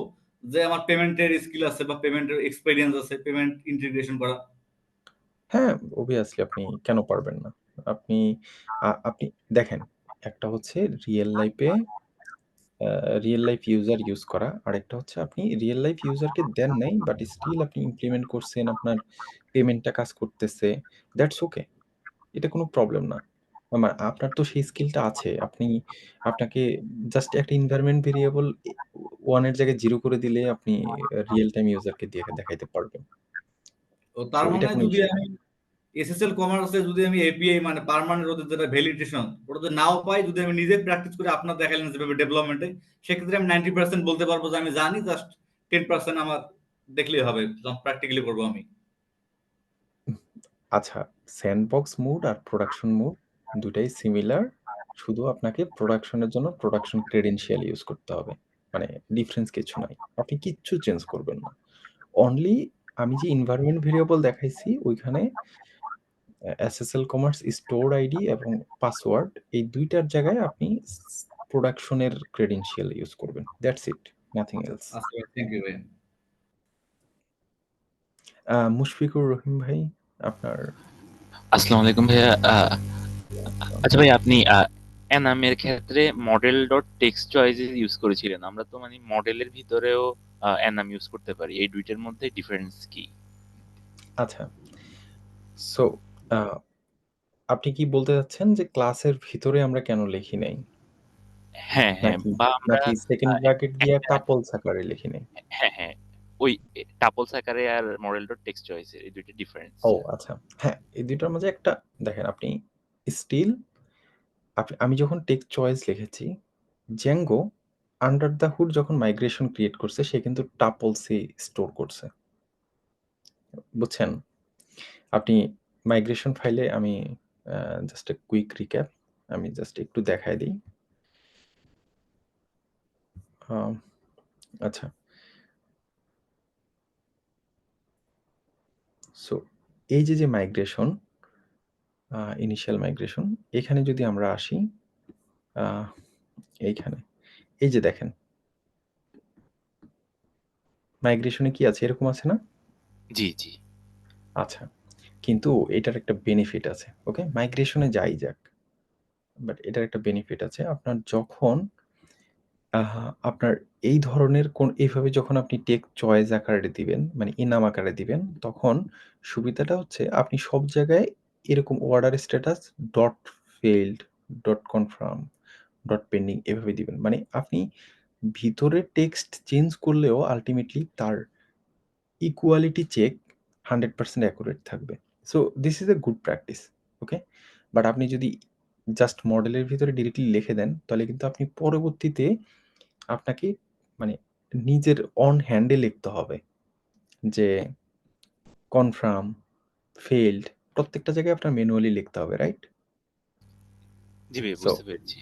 যে আমার পেমেন্টের স্কিল আছে বা পেমেন্টের এক্সপেরিয়েন্স আছে, পেমেন্ট ইন্টিগ্রেশন করা? হ্যাঁ, obviously আপনি কেন পারবেন না? আপনি আপনি দেখেন, একটা হচ্ছে রিয়েল লাইফ ইউজার ইউজ করা। আরেকটা হচ্ছে আপনি রিয়েল লাইফ ইউজারকে দেন নাই, বাট স্টিল আপনি ইমপ্লিমেন্ট করছেন, আপনার পেমেন্টটা কাজ করতেছে। That's okay. এটা কোনো প্রবলেম না। আপনার তো সেই স্কিলটা আছে। আপনাকে জাস্ট একটা এনভায়রনমেন্ট ভেরিয়েবল 1 এর জায়গায় 0 করে দিলে আপনি রিয়াল টাইম ইউজারকে দিয়ে দেখাইতে পারবেন। তো তার সো এটা মানে কোনো যদি ইস্যু না। আমি এসএসএল কমার্সে যদি আমি এপিআই মানে পার্মানেন্ট ওদের যেটা ভ্যালিডেশন ওটা যদি নাও পাই, যদি আমি নিজে প্র্যাকটিস করে আপনার দেখালেন যেভাবে ডেভেলপমেন্টে, সেক্ষেত্রে আমি 90% বলতে পারবো যে আমি জানি, জাস্ট 10% আমার দেখলেই হবে, প্র্যাকটিক্যালি করবো আমি। আচ্ছা, স্যান্ডবক্স মোড আর প্রোডাকশন মোড দুটাই সিমিলার। শুধু আপনাকে প্রোডাকশনের জন্য প্রোডাকশন ক্রেডেনশিয়াল ইউজ করতে হবে। মানে ডিফারেন্স কিছু নাই। আপনি কিচ্ছু চেঞ্জ করবেন না। অনলি আমি যে এনভায়রনমেন্ট ভেরিয়েবল দেখাইছি ওইখানে এসএসএল কমার্স স্টোর আইডি এবং পাসওয়ার্ড এই ২ টার জায়গায় আপনি প্রোডাকশনের ক্রেডেনশিয়াল ইউজ করবেন। That's it, nothing else. আচ্ছা, থ্যাংক ইউ ভাই। মুশফিকুর রহিম ভাই, আপনার আসসালামু আলাইকুম ভাইয়া। আচ্ছা ভাই, আপনি এনামের ক্ষেত্রে model dot text choice use করেছিলেন। আমরা তো মানে মডেলের ভিতরেও এনাম ইউজ করতে পারি। এই দুইটার মধ্যে ডিফারেন্স কি? আচ্ছা। সো আপনি কি বলতে চাচ্ছেন যে ক্লাসের ভিতরে আমরা কেন লিখি নাই? হ্যাঁ, হ্যাঁ। নাকি বা আমরা নাকি সেকেন্ড ব্র্যাকেট দিয়ে একটা টাপলস আকারে লিখি নাই? হ্যাঁ, হ্যাঁ। ওই টাপলস আকারে আর মডেল ডট টেক্সট চয়েস এই দুইটা ডিফারেন্স। ও আচ্ছা। হ্যাঁ, এই ২ টার মাঝে একটা দেখেন আপনি স্টিল আমি যখন টেক্সট চয়েস লিখেছি, Django আন্ডার দ্য হুড যখন মাইগ্রেশন ক্রিয়েট করছে সে কিন্তু টাপলসই স্টোর করছে। বুঝছেন? আপনি মাইগ্রেশন ফাইলে আমি জাস্ট এ কুইক রিক্যাপ আমি জাস্ট একটু দেখায় দেই। আচ্ছা। সো এই যে মাইগ্রেশন, ইনিশিয়াল মাইগ্রেশন, এখানে যদি আমরা আসি, এইখানে এই যে দেখেন মাইগ্রেশনে কি আছে? এরকম আছে না? জি, জি। আচ্ছা। কিন্তু এটার একটা বেনিফিট আছে। ওকে? মাইগ্রেশনে যাই যাক। বাট এটার একটা বেনিফিট আছে। আপনার যখন আপনার এই ধরনের এইভাবে যখন আপনি টেক্সট চয়েস আকারে দিবেন, মানে এনাম আকারে দিবেন, তখন সুবিধাটা হচ্ছে আপনি সব জায়গায় এরকম order status dot failed dot confirm dot pending এভাবে দিবেন। মানে আপনি ভিতরে টেক্সট চেঞ্জ করলেও আল্টিমেটলি তার ইকুয়ালিটি চেক 100% অ্যাকুরেট থাকবে। So this is a good practice. Okay? But আপনি যদি জাস্ট মডেলের ভিতরে ডিরেক্টলি লিখে দেন তাহলে কিন্তু আপনি পরবর্তীতে আপনাকে মানে নিজের অন হ্যান্ডে লিখতে হবে যে কনফার্ম, ফেইলড প্রত্যেকটা জায়গায় আপনার ম্যানুয়ালি লিখতে হবে, রাইট? জি ভাই, সো বুঝতে পেরেছি।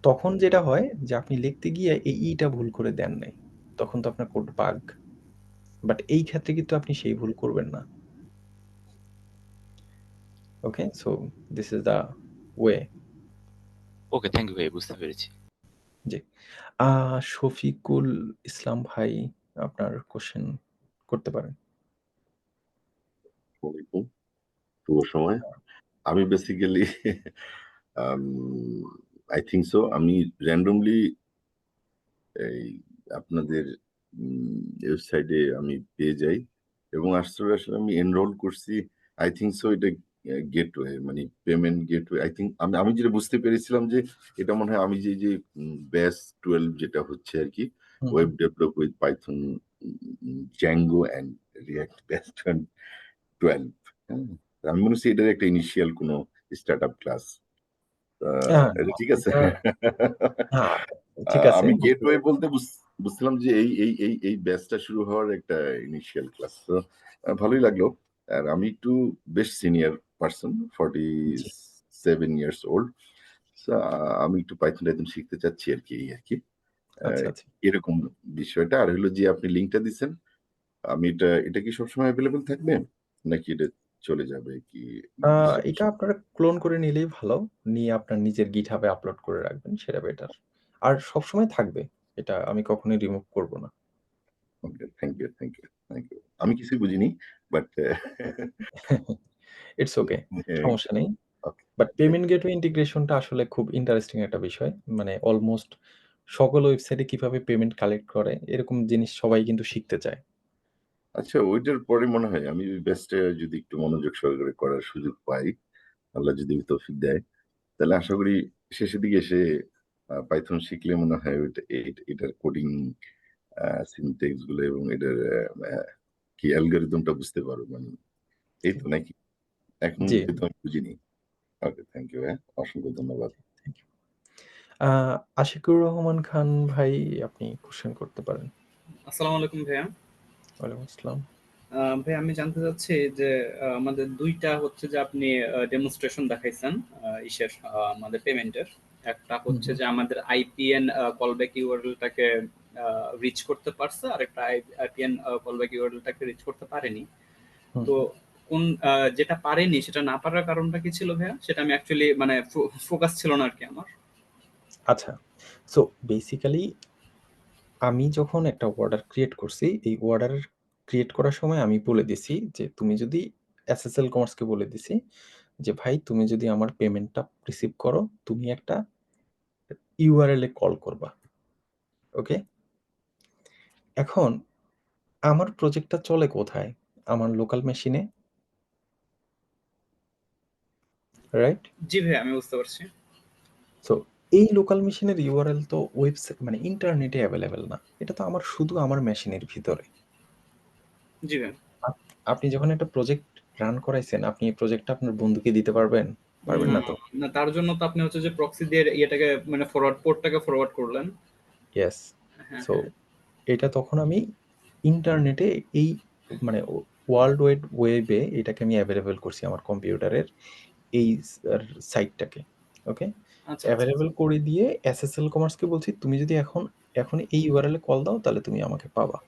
তখন যেটা হয় যে আপনি লিখতে গিয়ে এই ইটা ভুল করে দেন নাই। তখন তো আপনার কোড বাগ। বাট এই ক্ষেত্রে কিন্তু আপনি সেই ভুল করবেন না। Okay? So this is the way. Okay, thank you ভাই, বুঝতে পেরেছি। জি। শফিকুল ইসলাম ভাই আপনার কোশ্চেন করতে পারেন। আসসালামাইকুম, শুভ সময়। আমি বেসিক্যালি আই থিঙ্ক সো আমি র্যান্ডমলি এই আপনাদের ওয়েবসাইটে আমি পেয়ে যাই এবং আসলে আসলে আমি এনরোল করছি। আই থিঙ্ক সো এটা গেটওয়ে মানে পেমেন্ট গেটওয়ে। আই থিঙ্ক আমি আমি যেটা বুঝতে পেরেছিলাম যে এটা মনে হয় আমি যে ব্যাস 12 যেটা হচ্ছে আর কি, হুম, web develop with Python, Django and React batch 12। হ্যাঁ, আমি মনে হচ্ছে এটার একটা ইনিশিয়াল কোনো স্টার্ট আপ ক্লাস। হ্যাঁ, এটা ঠিক আছে। হ্যাঁ, ঠিক আছে আমি বুঝতে গেটওয়ে পেরেছি। বলতে বুঝছিলাম যে এই ব্যাচটা শুরু হওয়ার একটা ইনিশিয়াল ক্লাস। তো ভালোই লাগলো। আর আমি একটু বেশ সিনিয়র পার্সন, জি, 47 ইয়ার্স ওল্ড। আমি একটু পাইথন টাইথন শিখতে চাচ্ছি আর কি, এই আর কি। আচ্ছা, আহ, আচ্ছা। এরকম বিষয়টা। আর হলো যে আপনি লিঙ্কটা দিচ্ছেন, আমি এটা কি সবসময় অ্যাভেলেবেল থাকবে নাকি এটা চলে যাবে কি এটা আপনারা ক্লোন করে নিলেই ভালো। নিয়ে আপনার নিজের GitHub এ আপলোড করে রাখবেন, সেটা বেটার। আর সবসময় থাকবে। এটা আমি কখনোই রিমুভ করব না। Okay, thank you, thank you, thank you. আমি কিছুই বুঝিনি, বাট ইটস ওকে, সমস্যা নেই। বাট পেমেন্ট গেটওয়ে ইন্টিগ্রেশনটা আসলে খুব ইন্টারেস্টিং একটা বিষয়। মানে অলমোস্ট সকল ওয়েবসাইটে কিভাবে পেমেন্ট কালেক্ট করে এরকম জিনিস সবাই কিন্তু শিখতে চায়। আচ্ছা, ওইটার পরে মনে হয় আমি বেস্টে যদি একটু মনোযোগ সহকারে করার সুযোগ পাই, আল্লাহ যদি তৌফিক দেয়, তাহলে আশা করি শেষের দিকে এসে পাইথন শিখলে মনে হয় এটার কোডিং সিনট্যাক্স গুলো এবং এটার কি অ্যালগরিদমটা বুঝতে পারবো। মানে এই তো নাকি, এখন জি, কিন্তু আমি বুঝিনি। ওকে, থ্যাংক ইউ, হ্যাঁ, অসংখ্য ধন্যবাদ। Thank you. আশিকুর রহমান খান ভাই আপনি কোশ্চেন করতে পারেন। আসসালামু আলাইকুম ভাইয়া। ওয়ালাইকুম আসসালাম। ভাই আমি জানতে চাচ্ছি যে আমাদের দুইটা হচ্ছে যে আপনি ডেমনস্ট্রেশন দেখাইছেন ইসের আমাদের পেমেন্টের। একটা হুম, হচ্ছে হুম, যে আমাদের আইপিএন কলব্যাক ইউআরএলটাকে রিচ করতে পারছে, আর একটা আইপিএন কলব্যাক ইউআরএলটাকে রিচ করতে পারেনি। হুম, তো হুম। কোন যেটা পারেনি সেটা না পারার কারণটা কি ছিল ভাইয়া? সেটা আমি অ্যাকচুয়ালি মানে ফোকাস ছিল না আর কি আমার। আচ্ছা। সো বেসিক্যালি আমি যখন একটা অর্ডার ক্রিয়েট করছি, এই অর্ডার ক্রিয়েট করার সময় আমি বলে দিছি যে তুমি যদি এসএসএল কমার্সকে বলে দিছি যে ভাই তুমি যদি আমার পেমেন্টটা রিসিভ করো, তুমি একটা ইউআরএল এ কল করবা। ওকে? এখন আমার প্রজেক্টটা চলে কোথায়? আমার লোকাল মেশিনে, রাইট? জি ভাইয়া, আমি বুঝতে পারছি। সো এই লোকাল মেশিনের ইউআরএল তো ওয়েবসাইট মানে ইন্টারনেটে অ্যাভেলেবেল না। এটা তো আমার শুধু আমার মেশিনের ভিতরে। জি ভাইয়া। আপ আপনি যখন একটা প্রজেক্ট রান করাইছেন, আপনি এই প্রজেক্টটা আপনার বন্ধুকে দিতে পারবেন? পারবেন না তো? না, তার জন্য তো আপনি হচ্ছে যে প্রক্সি দিয়ে ইয়েটাকে মানে পোর্টটাকে ফরওয়ার্ড করলেন। ইয়েস। হ্যাঁ, সো হ্যাঁ। এটা তখন আমি ইন্টারনেটে এই মানে ওয়ার্ল্ড ওয়েবে এটাকে আমি অ্যাভেলেবল করছি আমার কম্পিউটারের এই সাইটটাকে। ওকে? আচ্ছা, আচ্ছা, অ্যাভেলেবল করে দিয়ে এসএসএল কমার্সকে বলছি তুমি যদি এখন এই ইউআরএল এ কল দাও তাহলে তুমি আমাকে পাবা।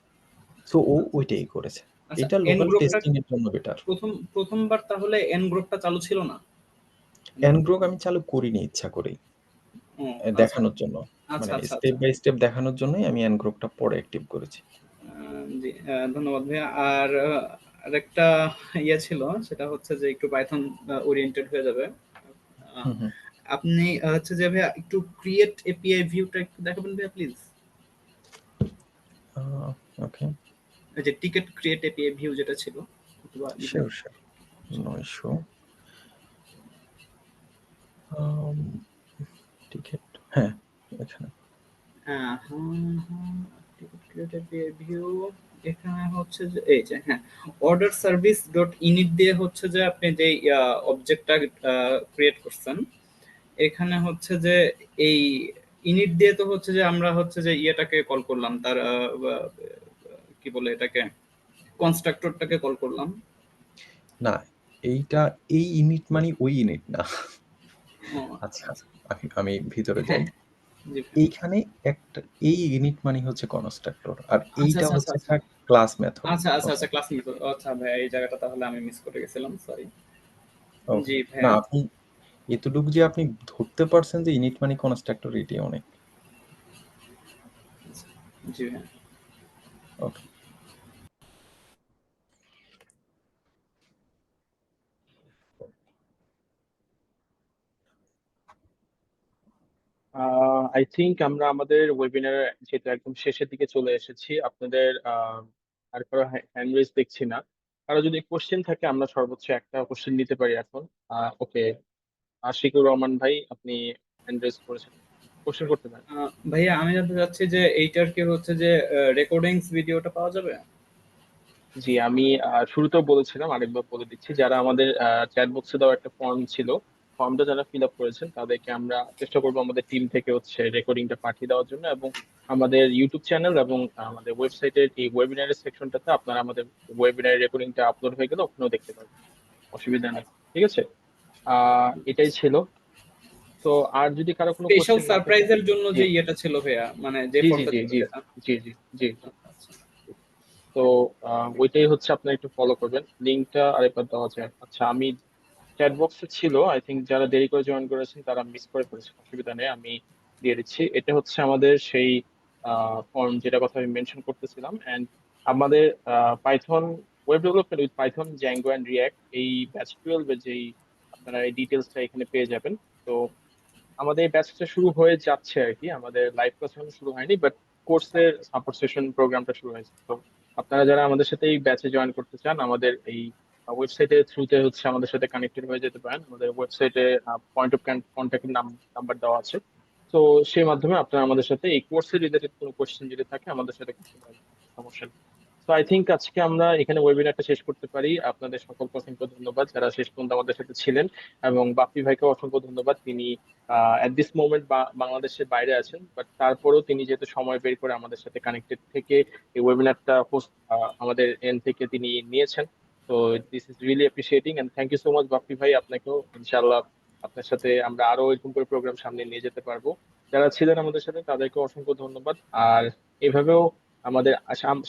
সো ও আচ্ছা। ওইটাই করেছে। আচ্ছা, এটা এন লোকাল গ্রুপটা টেস্টিং এর জন্য বেটার। প্রথমবার তাহলে এন গ্রুপটা চালু ছিল না? ngrok আমি চালু করিনি ইচ্ছা করেই। ও আচ্ছা, দেখানোর জন্য। আচ্ছা, মানে আচ্ছা, স্টেপ আচ্ছা। বাই স্টেপ দেখানোর জন্যই আমি ngrok টা পরে অ্যাক্টিভ করেছি। জি, ধন্যবাদ ভাইয়া। আর আরেকটা ইয়ে ছিল, সেটা হচ্ছে যে একটু পাইথন ওরিয়েন্টেড হয়ে যাবে। আহ, হুম, হুম। আপনি হচ্ছে যে ভাইয়া একটু ক্রিয়েট এপিআই ভিউটা একটু দেখাবেন ভাইয়া প্লিজ? ওকে। এই যে টিকেট ক্রিয়েট এপিআই ভিউ যেটা ছিল, অথবা শিওর, শিওর। 900 টিকিট, হ্যাঁ এখানে টিকিট ক্রিয়েটেড ভিউ এখানে হচ্ছে যে এই যে হ্যাঁ অর্ডার সার্ভিস ডট ইনিট দিয়ে হচ্ছে যে আপনি যে অবজেক্টটা ক্রিয়েট করছেন এখানে হচ্ছে যে এই ইনিট দিয়ে তো হচ্ছে যে আমরা হচ্ছে যে ইয়েটাকে কল করলাম তার কি বলে এটাকে কনস্ট্রাক্টরটাকে কল করলাম। না, এইটা এই ইউনিট মানে ওই ইউনিট না। ও, আচ্ছা আমি ভিতরে হ্যাঁ যাই। জি এইখানে একটা এই ইউনিট মানে হচ্ছে কনস্ট্রাক্টর, আর আচ্ছা এইটা আচ্ছা হচ্ছে আচ্ছা একটা ক্লাস মেথড। আচ্ছা আচ্ছা ওকে, আচ্ছা ক্লাস মেথড আচ্ছা ভাই এই জায়গাটা তাহলে আমি মিস করে গেছিলাম সরি। ওকে। জি না, ভাইয়া আপনি এতটুকু যে আপনি ধরতে পারছেন যে ইউনিট মানে কনস্ট্রাক্টর, এটি অনেক। জি ভাইয়া ওকে, আই থিংক আমরা আমাদের ওয়েবিনার যেহেতু একদম শেষের দিকে চলে এসেছি, আপনাদের আর কারো হ্যান্ড রেজ দেখছি না। কারো যদি কোশ্চেন থাকে আমরা সর্বোচ্চ একটা কোশ্চেন নিতে পারি এখন। ওকে, আশিকুর রহমান ভাই, আপনি হ্যান্ড রেজ করেছেন, কোশ্চেন করতে পারেন। ভাইয়া আমি জানতে চাচ্ছি যে এইটার কি হচ্ছে যে রেকর্ডিংস ভিডিওটা পাওয়া যাবে? জি, আমি শুরুতেও বলেছিলাম, আরেকবার বলে দিচ্ছি, যারা আমাদের চ্যাট বক্সে দেওয়া একটা ফর্ম ছিল, ফর্মটা যারা ফিল আপ করেছেন তাদেরকে আমরা চেষ্টা করবো আমাদের টিম থেকে হচ্ছে রেকর্ডিংটা পাঠিয়ে দেওয়ার জন্য। এবং আমাদের ইউটিউব চ্যানেল এবং আমাদের ওয়েবসাইটের এই ওয়েবিনারের সেকশনটাতে আপনারা আমাদের ওয়েবিনারের রেকর্ডিংটা আপলোড হয়ে গেলে ওখানেও দেখতে পারবেন, অসুবিধা নেই। ঠিক আছে, এটাই ছিল। তো আর যদি কারো কোনো স্পেশাল কোশ্চেন না থাকে। সারপ্রাইজের জন্য জি যে ইয়েটা ছিল ভাইয়া মানে যে জি জি ফর্মটা জি ছিল জি যেটা জি জি জি জি। আচ্ছা তো ওইটাই হচ্ছে আপনার একটু ফলো করবেন, লিঙ্কটা আরেকবার দেওয়া যায়। আচ্ছা, আমি চ্যাট বক্সে ছিল, আই থিঙ্ক যারা দেরি করে জয়েন করেছেন তারা মিস করে ফেলেছেন, অসুবিধা নেই, আমি দিয়ে দিচ্ছি। এটা হচ্ছে আমাদের সেই ফর্ম যেটা কথা আমি মেনশন করতেছিলাম। এন্ড আমাদের Python web development with Python Django and react এই ব্যাচ 12 এর যেই আপনারা এই ডিটেলসটা এখানে পেয়ে যাবেন। তো আমাদের এই ব্যাচটা শুরু হয়ে যাচ্ছে আর কি, আমাদের লাইভ ক্লাস এখনো শুরু হয়নি, বাট কোর্সের সাপোর্ট সেশন প্রোগ্রামটা শুরু হয়েছে। তো আপনারা যারা আমাদের সাথে এই ব্যাচে জয়েন করতে চান, আমাদের এই ওয়েবসাইটের থ্রুতে হচ্ছে আমাদের সাথে কানেক্টেড হয়ে যেতে পারেন। আমাদের ওয়েবসাইটে পয়েন্ট অফ কন্ট্যাক্ট নাম্বার দেওয়া আছে। তো সেই মাধ্যমে আপনারা আমাদের সাথে এই কোর্সের রিলেটেড কোনো কোশ্চেন যদি থাকে আমাদের সাথে করতে পারেন, সমস্যা নেই। তো আই থিঙ্ক আজকে আমরা এখানে ওয়েবিনারটা শেষ করতে পারি। আপনাদের সকলকে অসংখ্য ধন্যবাদ যারা শেষ পর্যন্ত আমাদের সাথে ছিলেন, এবং বাপ্পি ভাইকে অসংখ্য ধন্যবাদ। তিনি অ্যাট দিস মোমেন্ট বাংলাদেশের বাইরে আছেন, বাট তারপরেও তিনি যেহেতু সময় বের করে আমাদের সাথে কানেক্টেড থেকে এই ওয়েবিনারটা হোস্ট আমাদের এন্ড থেকে তিনি নিয়েছেন। তো this is really appreciating, and thank you so much Bappi ভাই, আপনাকেও। ইনশাআল্লাহ আপনার সাথে আমরা আরো এরকম করে প্রোগ্রাম সামনে নিয়ে যেতে পারবো। যারা ছিলেন আমাদের সাথে তাদেরকে অসংখ্য ধন্যবাদ। আর এভাবেও আমাদের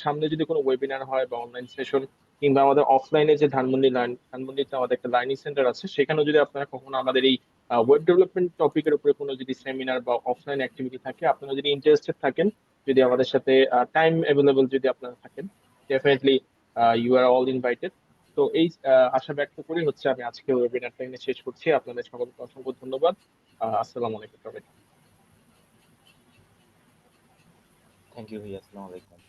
সামনে যদি কোনো ওয়েবিনার হয় বা অনলাইন সেশন, কিংবা আমাদের অফলাইনে যে ধানমন্ডিতে আমাদের একটা লার্নিং সেন্টার আছে, সেখানেও যদি আপনারা কখনো আমাদের এই ওয়েব ডেভেলপমেন্ট টপিকের উপরে কোনো যদি সেমিনার বা অফলাইন অ্যাক্টিভিটি থাকে, আপনারা যদি ইন্টারেস্টেড থাকেন, যদি আমাদের সাথে টাইম অ্যাভেলেবল যদি আপনারা থাকেন, definitely you are all invited. তো এই আশা ব্যক্ত করি হচ্ছে আমি আজকে ওয়েবিনারটা এখানে শেষ করছি। আপনাদের সকলকে অসংখ্য ধন্যবাদ। আসসালামু আলাইকুম সবাই। থ্যাংক ইউ ভাইয়া, আসসালামু আলাইকুম।